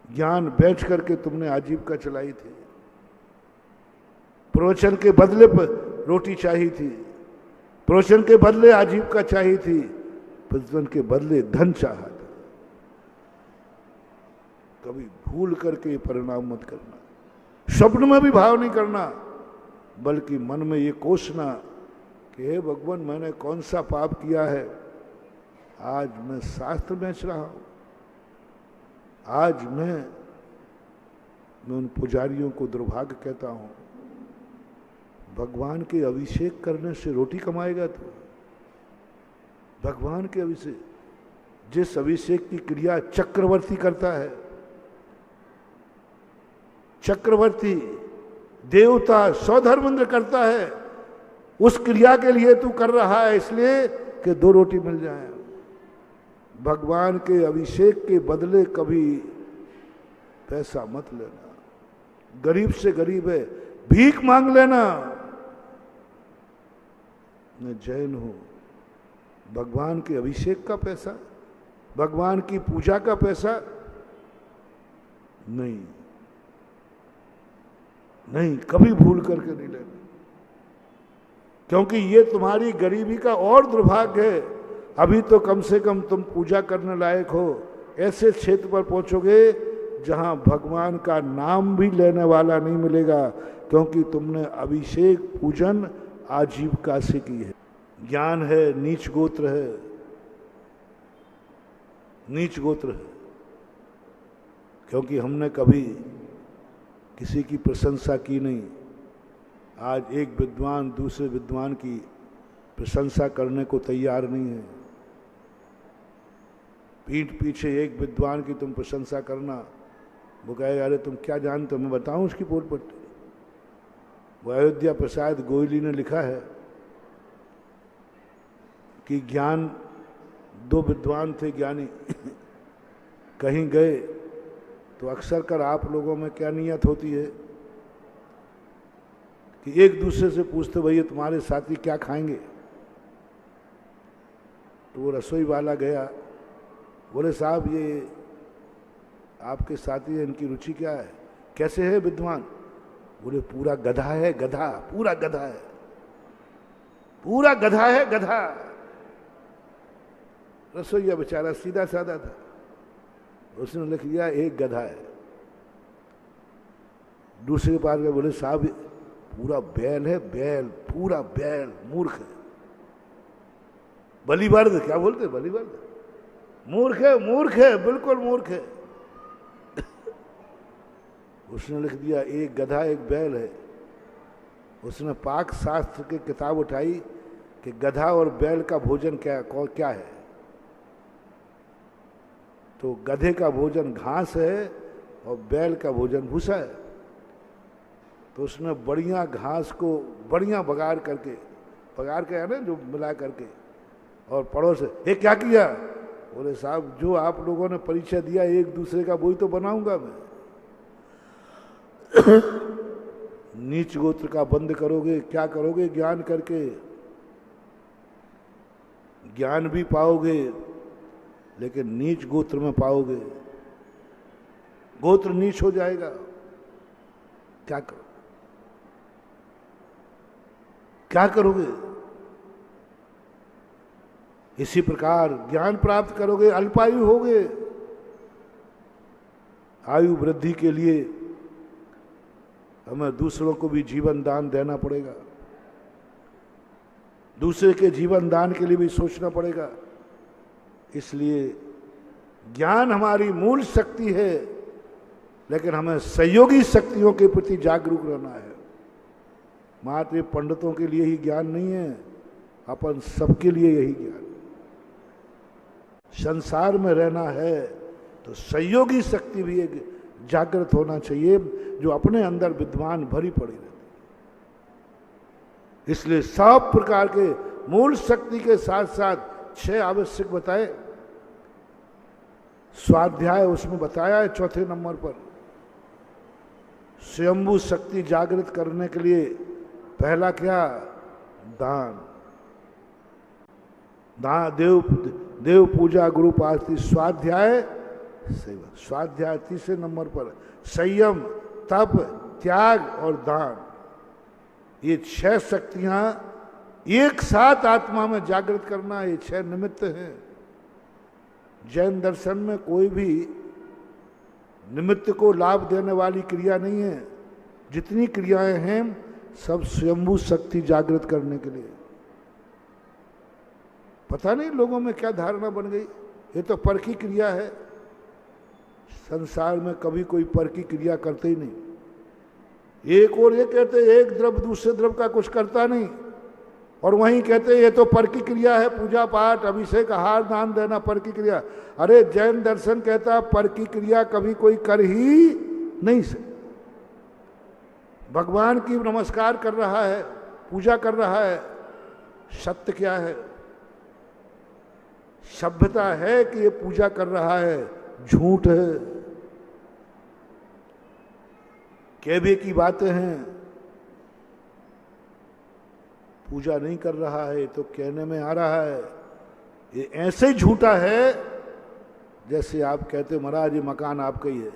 ज्ञान बेच करके तुमने आजीविका चलाई थी, प्रवचन के बदले पर रोटी चाहिए थी, प्रवचन के बदले आजीविका चाहिए थी, प्रवचन के बदले धन चाहा था। कभी भूल करके परिणाम मत करना, स्वप्न में भी भाव नहीं करना, बल्कि मन में ये कोसना कि हे भगवान, मैंने कौन सा पाप किया है, आज मैं शास्त्र बेच रहा हूं, आज मैं उन पुजारियों को दुर्भाग्य कहता हूं। भगवान के अभिषेक करने से रोटी कमाएगा तो? भगवान के अभिषेक, जिस अभिषेक की क्रिया चक्रवर्ती करता है, चक्रवर्ती देवता स्वधर्मेंद्र करता है, उस क्रिया के लिए तू कर रहा है इसलिए कि 2 रोटी मिल जाए। भगवान के अभिषेक के बदले कभी पैसा मत लेना, गरीब से गरीब है भीख मांग लेना। मैं जैन हूं, भगवान के अभिषेक का पैसा, भगवान की पूजा का पैसा नहीं, नहीं, कभी भूल करके नहीं लेना, क्योंकि ये तुम्हारी गरीबी का और दुर्भाग्य है। अभी तो कम से कम तुम पूजा करने लायक हो, ऐसे क्षेत्र पर पहुंचोगे जहां भगवान का नाम भी लेने वाला नहीं मिलेगा, क्योंकि तुमने अभिषेक पूजन आजीविका से की है। ज्ञान है, नीच गोत्र है, नीच गोत्र है, क्योंकि हमने कभी किसी की प्रशंसा की नहीं। आज एक विद्वान दूसरे विद्वान की प्रशंसा करने को तैयार नहीं है। पीठ पीछे एक विद्वान की तुम प्रशंसा करना, वो कहेगा अरे तुम क्या जानते हो, मैं बताऊं उसकी पोल पट्टी। वो अयोध्या प्रसाद गोयली ने लिखा है कि ज्ञान, 2 विद्वान थे ज्ञानी कहीं गए तो अक्सर कर आप लोगों में क्या नियत होती है कि एक दूसरे से पूछते भैया तुम्हारे साथी क्या खाएंगे। तो वो रसोई वाला गया, बोले साहब ये आपके साथी है, इनकी रुचि क्या है, कैसे है विद्वान? बोले पूरा गधा है, गधा, पूरा गधा है, पूरा गधा है, गधा। रसोईया बेचारा सीधा साधा था, उसने लिख दिया एक गधा है। दूसरे के पास गए, बोले साहब पूरा बैल है, बैल, पूरा बैल, मूर्ख है, बलिवर्द, क्या बोलते बलिवर्द, मूर्ख है, मूर्ख है, बिल्कुल मूर्ख है। उसने लिख दिया एक गधा एक बैल है। उसने पाक शास्त्र की किताब उठाई कि गधा और बैल का भोजन क्या है, तो गधे का भोजन घास है और बैल का भोजन भूसा है। तो उसने बढ़िया घास को बढ़िया बगाड़ करके पगार का है ना जो मिला करके, और पड़ोस ये क्या किया, बोले साहब जो आप लोगों ने परिचय दिया एक दूसरे का वही तो बनाऊंगा मैं। नीच गोत्र का बंद करोगे, क्या करोगे, ज्ञान करके ज्ञान भी पाओगे लेकिन नीच गोत्र में पाओगे, गोत्र नीच हो जाएगा, क्या करो, क्या करोगे। इसी प्रकार ज्ञान प्राप्त करोगे, अल्पायु होगे, आयु वृद्धि के लिए हमें दूसरों को भी जीवन दान देना पड़ेगा, दूसरे के जीवन दान के लिए भी सोचना पड़ेगा। इसलिए ज्ञान हमारी मूल शक्ति है, लेकिन हमें सहयोगी शक्तियों के प्रति जागरूक रहना है। मात्र पंडितों के लिए ही ज्ञान नहीं है, अपन सबके लिए यही ज्ञान। संसार में रहना है तो सहयोगी शक्ति भी एक जागृत होना चाहिए, जो अपने अंदर विद्वान भरी पड़ी रहती। इसलिए सब प्रकार के मूल शक्ति के साथ साथ 6 आवश्यक बताए। स्वाध्याय उसमें बताया है 4थे नंबर पर। स्वयंभू शक्ति जागृत करने के लिए पहला क्या, दान, देव पूजा, गुरु आरती, स्वाध्याय सेवा। स्वाध्याय 3 नंबर पर संयम, तप, त्याग और दान, ये 6 शक्तियां एक साथ आत्मा में जागृत करना, ये 6 निमित्त हैं। जैन दर्शन में कोई भी निमित्त को लाभ देने वाली क्रिया नहीं है। जितनी क्रियाएं हैं सब स्वयंभू शक्ति जागृत करने के लिए। पता नहीं लोगों में क्या धारणा बन गई, ये तो पर की क्रिया है। संसार में कभी कोई पर की क्रिया करते ही नहीं। एक और ये कहते एक द्रव्य दूसरे द्रव्य का कुछ करता नहीं, और वहीं कहते ये तो पर की क्रिया है, पूजा पाठ, अभिषेक, आहार, दान देना पर की क्रिया। अरे जैन दर्शन कहता पर की क्रिया कभी कोई कर ही नहीं सकता। भगवान की नमस्कार कर रहा है, पूजा कर रहा है, सत्य क्या है? सभ्यता है कि ये पूजा कर रहा है, झूठ है, कहवे की बातें हैं। पूजा नहीं कर रहा है तो कहने में आ रहा है। ये ऐसे ही झूठा है जैसे आप कहते महाराज ये मकान आपका ही है,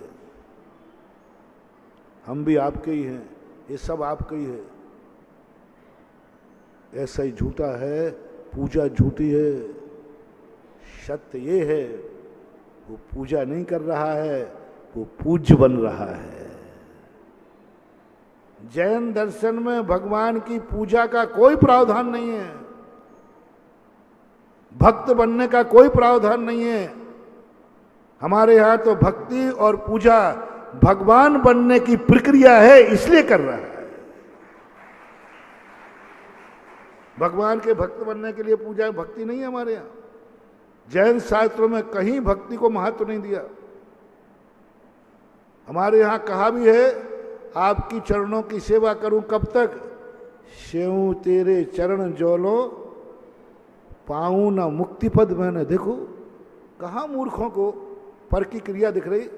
हम भी आपके ही हैं, ये सब आपका ही है। ऐसा ही झूठा है, पूजा झूठी है। सत्य ये है वो पूजा नहीं कर रहा है, वो पूज्य बन रहा है। जैन दर्शन में भगवान की पूजा का कोई प्रावधान नहीं है, भक्त बनने का कोई प्रावधान नहीं है। हमारे यहां तो भक्ति और पूजा भगवान बनने की प्रक्रिया है, इसलिए कर रहा है। भगवान के भक्त बनने के लिए पूजा भक्ति नहीं है हमारे यहां। जैन शास्त्रों में कहीं भक्ति को महत्व नहीं दिया। हमारे यहां कहा भी है आपकी चरणों की सेवा करूं कब तक, सेऊ तेरे चरण जोलो पाऊं न मुक्ति पद मैंने। देखो कहां मूर्खों को पर की क्रिया दिख रही।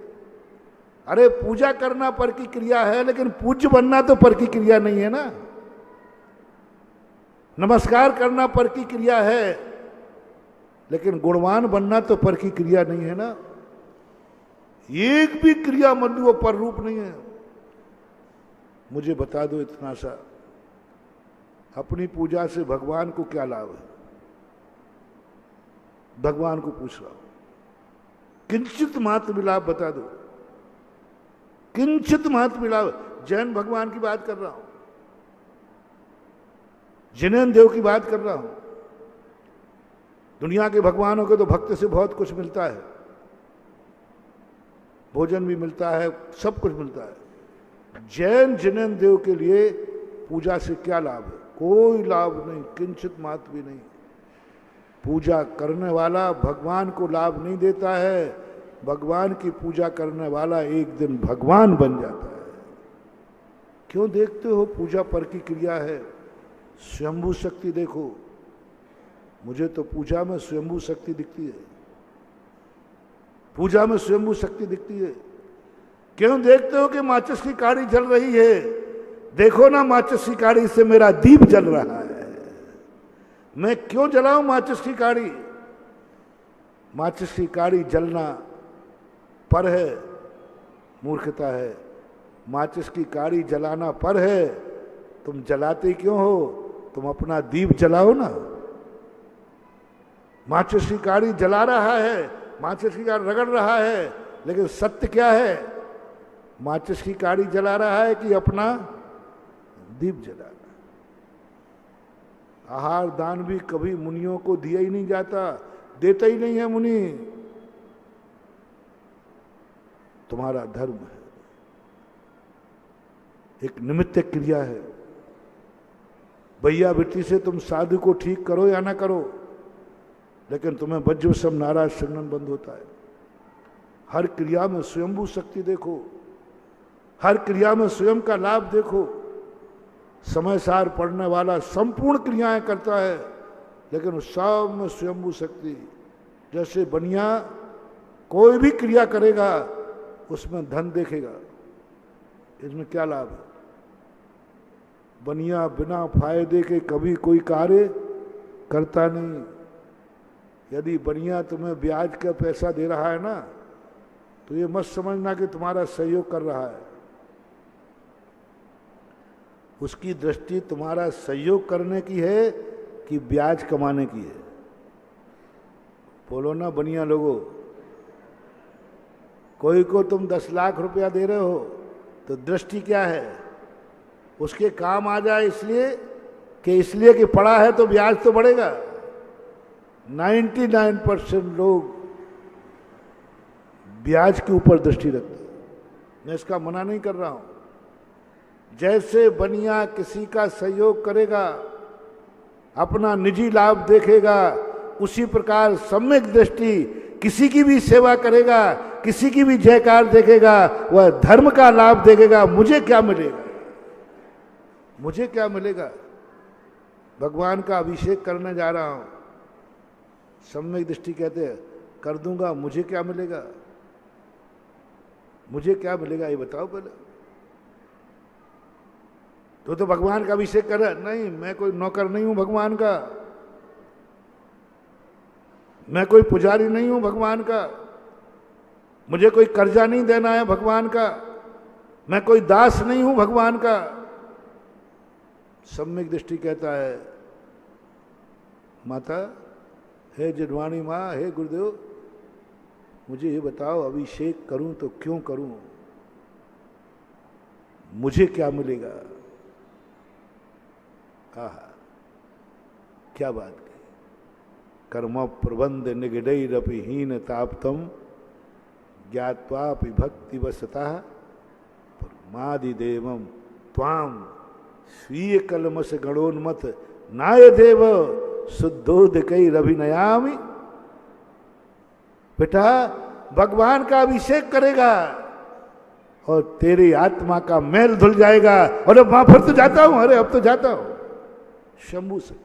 अरे पूजा करना पर की क्रिया है, लेकिन पूज्य बनना तो पर की क्रिया नहीं है ना। नमस्कार करना पर की क्रिया है, लेकिन गुणवान बनना तो पर की क्रिया नहीं है ना। एक भी क्रिया मतलब वो पर रूप नहीं है। मुझे बता दो इतना सा, अपनी पूजा से भगवान को क्या लाभ है? भगवान को पूछ रहा हूं, किंचित मात्र भी लाभ बता दो, किंचित मात्र भी लाभ। जैन भगवान की बात कर रहा हूं, जिनेन्द्र देव की बात कर रहा हूं। दुनिया के भगवानों के तो भक्त से बहुत कुछ मिलता है, भोजन भी मिलता है, सब कुछ मिलता है। जैन जिनेन्द्र देव के लिए पूजा से क्या लाभ है? कोई लाभ नहीं, किंचित मात्र भी नहीं। पूजा करने वाला भगवान को लाभ नहीं देता है, भगवान की पूजा करने वाला एक दिन भगवान बन जाता है। क्यों देखते हो पूजा पर की क्रिया है? स्वयंभू शक्ति देखो। मुझे तो पूजा में स्वयंभू शक्ति दिखती है, पूजा में स्वयंभू शक्ति दिखती है। क्यों देखते हो कि माचिस की काड़ी जल रही है? देखो ना, माचिस की काड़ी से मेरा दीप जल रहा है। मैं क्यों जलाऊं माचिस की काड़ी? माचिस की काड़ी जलना पर है, मूर्खता है। माचिस की काड़ी जलाना पर है, तुम जलाते क्यों हो? तुम अपना दीप जलाओ ना। माचिस की काड़ी जला रहा है, माचिस की काड़ी रगड़ रहा है, लेकिन सत्य क्या है? माचिस की काड़ी जला रहा है कि अपना दीप जला रहा है। आहार दान भी कभी मुनियों को दिया ही नहीं जाता, देता ही नहीं है मुनि। तुम्हारा धर्म है, एक निमित्त क्रिया है। भैया वृत्ति से तुम साधु को ठीक करो या ना करो, लेकिन तुम्हें वज्रसम नाराज संगन बंद होता है। हर क्रिया में स्वयंभू शक्ति देखो, हर क्रिया में स्वयं का लाभ देखो। समय सार पढ़ने वाला संपूर्ण क्रियाएं करता है, लेकिन उस सब में स्वयंभू शक्ति। जैसे बनिया कोई भी क्रिया करेगा उसमें धन देखेगा, इसमें क्या लाभ है? बनिया बिना फायदे के कभी कोई कार्य करता नहीं। यदि बनिया तुम्हें ब्याज का पैसा दे रहा है ना, तो ये मत समझना कि तुम्हारा सहयोग कर रहा है। उसकी दृष्टि तुम्हारा सहयोग करने की है कि ब्याज कमाने की है? बोलो ना बनिया लोगों। कोई को तुम 10 लाख रुपया दे रहे हो तो दृष्टि क्या है? उसके काम आ जाए इसलिए कि पड़ा है तो ब्याज तो बढ़ेगा। 99% लोग ब्याज के ऊपर दृष्टि रखते हैं। मैं इसका मना नहीं कर रहा हूं। जैसे बनिया किसी का सहयोग करेगा, अपना निजी लाभ देखेगा, उसी प्रकार सम्यक दृष्टि किसी की भी सेवा करेगा, किसी की भी जयकार देखेगा, वह धर्म का लाभ देखेगा। मुझे क्या मिलेगा? मुझे क्या मिलेगा? भगवान का अभिषेक करने जा रहा हूं, सम्यक दृष्टि कहते हैं, कर दूंगा, मुझे क्या मिलेगा? मुझे क्या मिलेगा ये बताओ पहले। तो भगवान का अभिषेक कर रहा है? नहीं, मैं कोई नौकर नहीं हूं भगवान का, मैं कोई पुजारी नहीं हूं भगवान का, मुझे कोई कर्जा नहीं देना है भगवान का, मैं कोई दास नहीं हूं भगवान का। सम्यक दृष्टि कहता है, माता, हे जिनवाणी माँ, हे गुरुदेव, मुझे ये बताओ अभिषेक करूं तो क्यों करूं? मुझे क्या मिलेगा? आहा, क्या बात की। कर्म प्रबंध निगडैरपि हीन ताप्तम ज्ञात्वापि भक्ति वसता परमादिदेवम त्वाम स्वीय कलमस गणोन्मत नाय देव शुद्धोदकैरभिनयामि। बेटा, भगवान का अभिषेक करेगा और तेरी आत्मा का मैल धुल जाएगा। अरे वहां फिर तो जाता हूं, अरे अब तो जाता हूं। शंभू से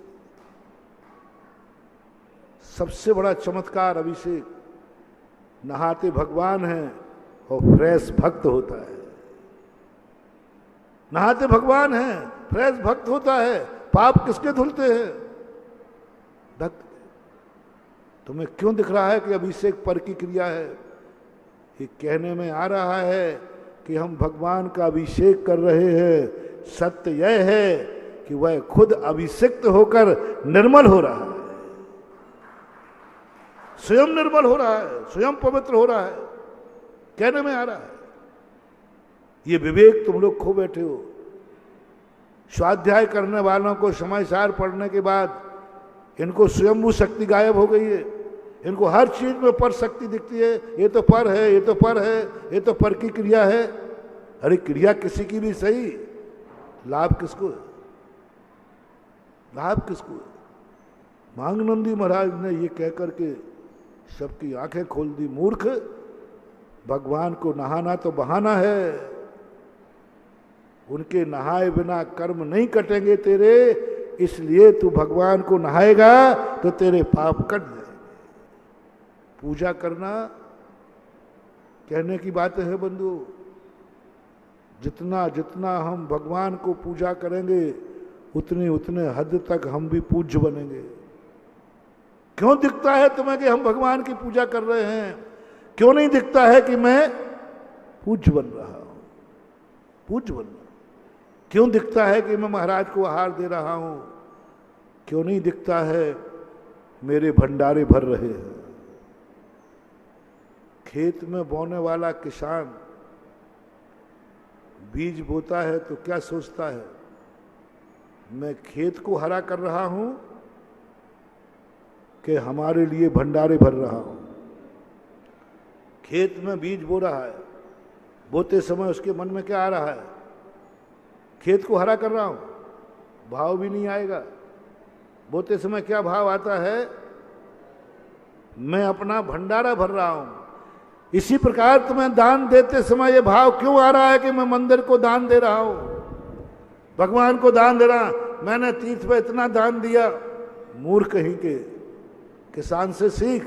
सबसे बड़ा चमत्कार अभिषेक। नहाते भगवान है और फ्रेश भक्त होता है। नहाते भगवान है, फ्रेश भक्त होता है। पाप किसके धुलते हैं? भक्त। तुम्हें क्यों दिख रहा है कि अभिषेक पर की क्रिया है? ये कहने में आ रहा है कि हम भगवान का अभिषेक कर रहे हैं। सत्य यह है कि वह खुद अभिषिक्त होकर निर्मल हो रहा है, स्वयं निर्मल हो रहा है, स्वयं पवित्र हो रहा है। कहने में आ रहा है। ये विवेक तुम लोग खो बैठे हो। स्वाध्याय करने वालों को समय सार पढ़ने के बाद इनको स्वयंभू शक्ति गायब हो गई है। इनको हर चीज में पर शक्ति दिखती है। ये तो पर है, ये तो पर है, ये तो पर की क्रिया है। अरे क्रिया किसी की भी सही, लाभ किसको है? लाभ किसको है? मांगनंदी महाराज ने ये कहकर के सबकी आंखें खोल दी। मूर्ख, भगवान को नहाना तो बहाना है। उनके नहाए बिना कर्म नहीं कटेंगे तेरे, इसलिए तू भगवान को नहाएगा तो तेरे पाप कट जाएंगे। पूजा करना कहने की बातें है बंधु, जितना जितना हम भगवान को पूजा करेंगे उतने उतने हद तक हम भी पूज्य बनेंगे। क्यों दिखता है तुम्हें कि हम भगवान की पूजा कर रहे हैं? क्यों नहीं दिखता है कि मैं पूज्य बन रहा हूं? पूज्य बनना क्यों दिखता है कि मैं महाराज को आहार दे रहा हूं? क्यों नहीं दिखता है मेरे भंडारे भर रहे हैं? खेत में बोने वाला किसान बीज बोता है तो क्या सोचता है? मैं खेत को हरा कर रहा हूं कि हमारे लिए भंडारे भर रहा हूं? खेत में बीज बो रहा है, बोते समय उसके मन में क्या आ रहा है? खेत को हरा कर रहा हूं, भाव भी नहीं आएगा। बोते समय क्या भाव आता है? मैं अपना भंडारा भर रहा हूं। इसी प्रकार तुम्हें दान देते समय ये भाव क्यों आ रहा है कि मैं मंदिर को दान दे रहा हूं, भगवान को दान दे रहा? मैंने तीर्थ पे इतना दान दिया। मूर्ख कहीं के, किसान से सीख।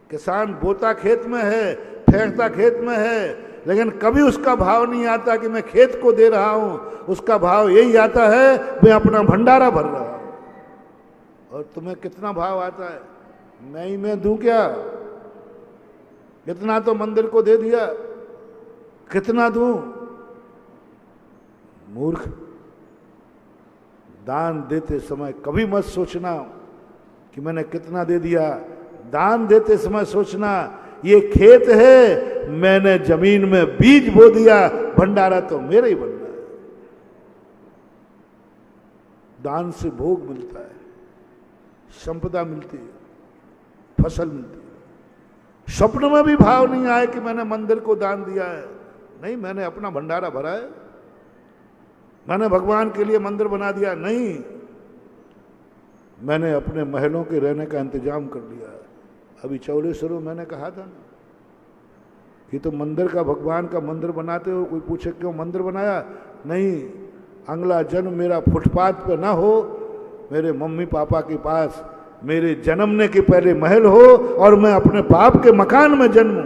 किसान बोता खेत में है, फेंकता खेत में है, लेकिन कभी उसका भाव नहीं आता कि मैं खेत को दे रहा हूं। उसका भाव यही आता है मैं अपना भंडारा भर रहा हूं। और तुम्हें कितना भाव आता है? मैं दूं क्या? इतना तो मंदिर को दे दिया, कितना दूं? मूर्ख, दान देते समय कभी मत सोचना कि मैंने कितना दे दिया। दान देते समय सोचना ये खेत है, मैंने जमीन में बीज बो दिया, भंडारा तो मेरा ही बनना है। दान से भोग मिलता है, संपदा मिलती है, फसल मिलती है। स्वप्न में भी भाव नहीं आए कि मैंने मंदिर को दान दिया है। नहीं, मैंने अपना भंडारा भरा है, मैंने भगवान के लिए मंदिर बना दिया। नहीं, मैंने अपने महलों के रहने का इंतजाम कर लिया है। अभी चौलेश्वरों मैंने कहा था ना कि तो मंदिर का, भगवान का मंदिर बनाते हो। कोई पूछे क्यों मंदिर बनाया? नहीं, अगला जन्म मेरा फुटपाथ पे ना हो, मेरे मम्मी पापा के पास मेरे जन्मने के पहले महल हो और मैं अपने बाप के मकान में जन्मूं,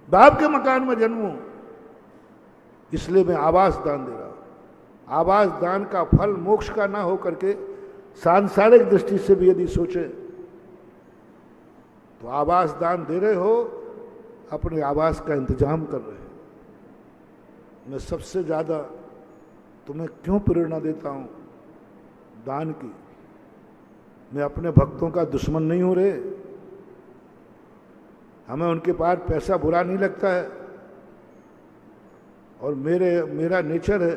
बाप के मकान में जन्मूं। इसलिए मैं आवास दान दे रहा हूं। आवास दान का फल मोक्ष का ना हो करके सांसारिक दृष्टि से भी यदि सोचे तो आवास दान दे रहे हो, अपने आवास का इंतजाम कर रहे हो। मैं सबसे ज्यादा तुम्हें क्यों प्रेरणा देता हूं दान की? मैं अपने भक्तों का दुश्मन नहीं हूं रे। हमें उनके पास पैसा बुरा नहीं लगता है। और मेरा नेचर है,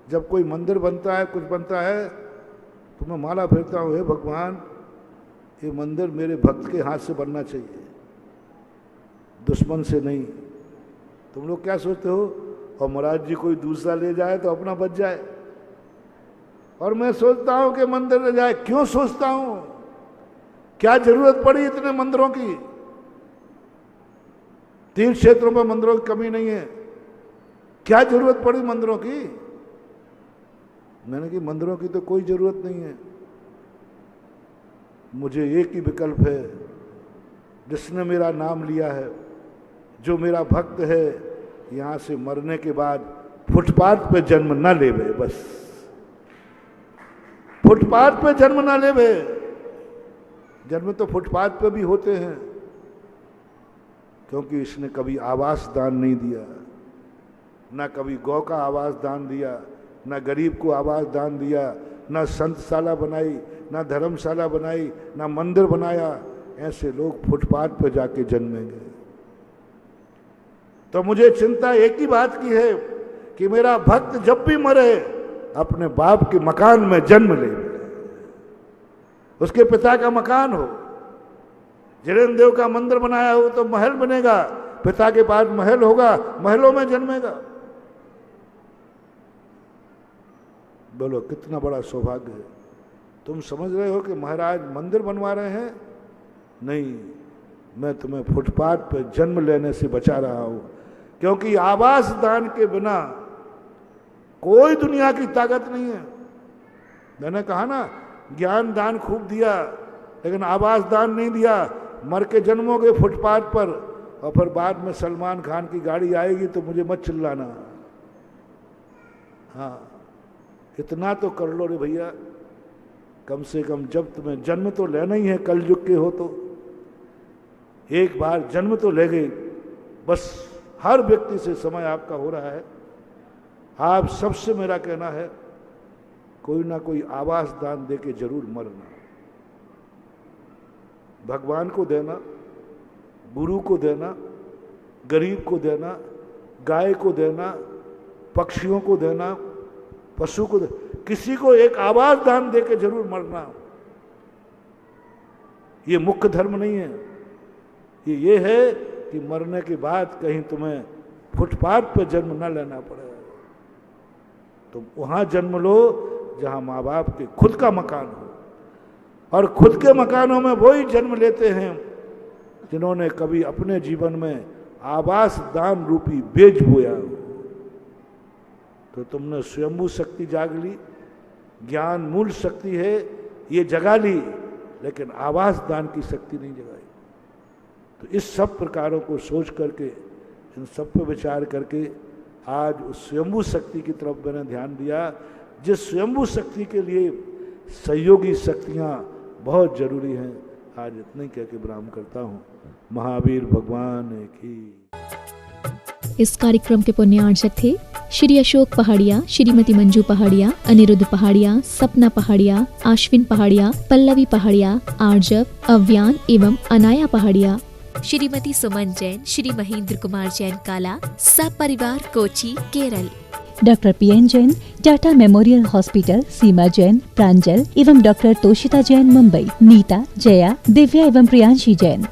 जब कोई मंदिर बनता है, कुछ बनता है, तो मैं माला फेरता हूँ, हे भगवान ये मंदिर मेरे भक्त के हाथ से बनना चाहिए, दुश्मन से नहीं। तुम लोग क्या सोचते हो? और महाराज जी कोई दूसरा ले जाए तो अपना बच जाए। और मैं सोचता हूं कि मंदिर ले जाए। क्यों सोचता हूं? क्या जरूरत पड़ी इतने मंदिरों की? तीर्थ क्षेत्रों में मंदिरों की कमी नहीं है, क्या जरूरत पड़ी मंदिरों की? मैंने कि मंदिरों की तो कोई जरूरत नहीं है। मुझे एक ही विकल्प है, जिसने मेरा नाम लिया है, जो मेरा भक्त है, यहां से मरने के बाद फुटपाथ पे जन्म ना लेवे। बस फुटपाथ पे जन्म ना लेवे। जन्म तो फुटपाथ पे भी होते हैं, क्योंकि इसने कभी आवास दान नहीं दिया, ना कभी गौ का आवास दान दिया, ना गरीब को आवास दान दिया, ना संतशाला बनाई, ना धर्मशाला बनाई, ना मंदिर बनाया। ऐसे लोग फुटपाथ पर जाके जन्मेंगे। तो मुझे चिंता एक ही बात की है कि मेरा भक्त जब भी मरे अपने बाप के मकान में जन्म ले, उसके पिता का मकान हो। जिनेन्द्र देव का मंदिर बनाया हो तो महल बनेगा, पिता के पास महल होगा, महलों में जन्मेगा। बोलो कितना बड़ा सौभाग्य है। तुम समझ रहे हो कि महाराज मंदिर बनवा रहे हैं? नहीं, मैं तुम्हें फुटपाथ पर जन्म लेने से बचा रहा हूं, क्योंकि आवास दान के बिना कोई दुनिया की ताकत नहीं है। मैंने कहा ना, ज्ञान दान खूब दिया लेकिन आवास दान नहीं दिया। मर के जन्मोगे फुटपाथ पर और फिर बाद में सलमान खान की गाड़ी आएगी तो मुझे मत चिल्लाना। हाँ, इतना तो कर लो रे भैया, कम से कम जब तुम्हें जन्म तो लेना ही है, कलयुग के हो तो एक बार जन्म तो ले गए। बस हर व्यक्ति से समय आपका हो रहा है। आप सबसे मेरा कहना है, कोई ना कोई आवास दान दे के जरूर मरना। भगवान को देना, गुरु को देना, गरीब को देना, गाय को देना, पक्षियों को देना, पशु को किसी को एक आवास दान दे के जरूर मरना। ये मुख्य धर्म नहीं है। ये है कि मरने के बाद कहीं तुम्हें फुटपाथ पर जन्म न लेना पड़े। तुम वहां जन्म लो जहां माँ बाप के खुद का मकान हो, और खुद के मकानों में वही जन्म लेते हैं जिन्होंने कभी अपने जीवन में आवास दान रूपी बीज बोया। तो तुमने स्वयंभू शक्ति जाग ली, ज्ञान मूल शक्ति है ये जगा ली, लेकिन आवास दान की शक्ति नहीं जगाई। तो इस सब प्रकारों को सोच करके, इन सब पर विचार करके आज उस स्वयंभू शक्ति की तरफ मैंने ध्यान दिया, जिस स्वयंभू शक्ति के लिए सहयोगी शक्तियाँ बहुत जरूरी हैं। आज इतना ही कह के विराम करता हूँ। महावीर भगवान की। इस कार्यक्रम के पुण्यार्चक थे श्री अशोक पहाड़िया, श्रीमती मंजू पहाड़िया, अनिरुद्ध पहाड़िया, सपना पहाड़िया, आश्विन पहाड़िया, पल्लवी पहाड़िया, आर्जव, अव्यान एवं अनाया पहाड़िया। श्रीमती सुमन जैन, श्री महेंद्र कुमार जैन काला, सब परिवार Kochi, Kerala. Doctor PN Jain, Tata memorial hospital, Seema Jain, Pranjal एवं डॉक्टर तोशिता जैन मुंबई। नीता, जया, दिव्या एवं प्रियांशी जैन।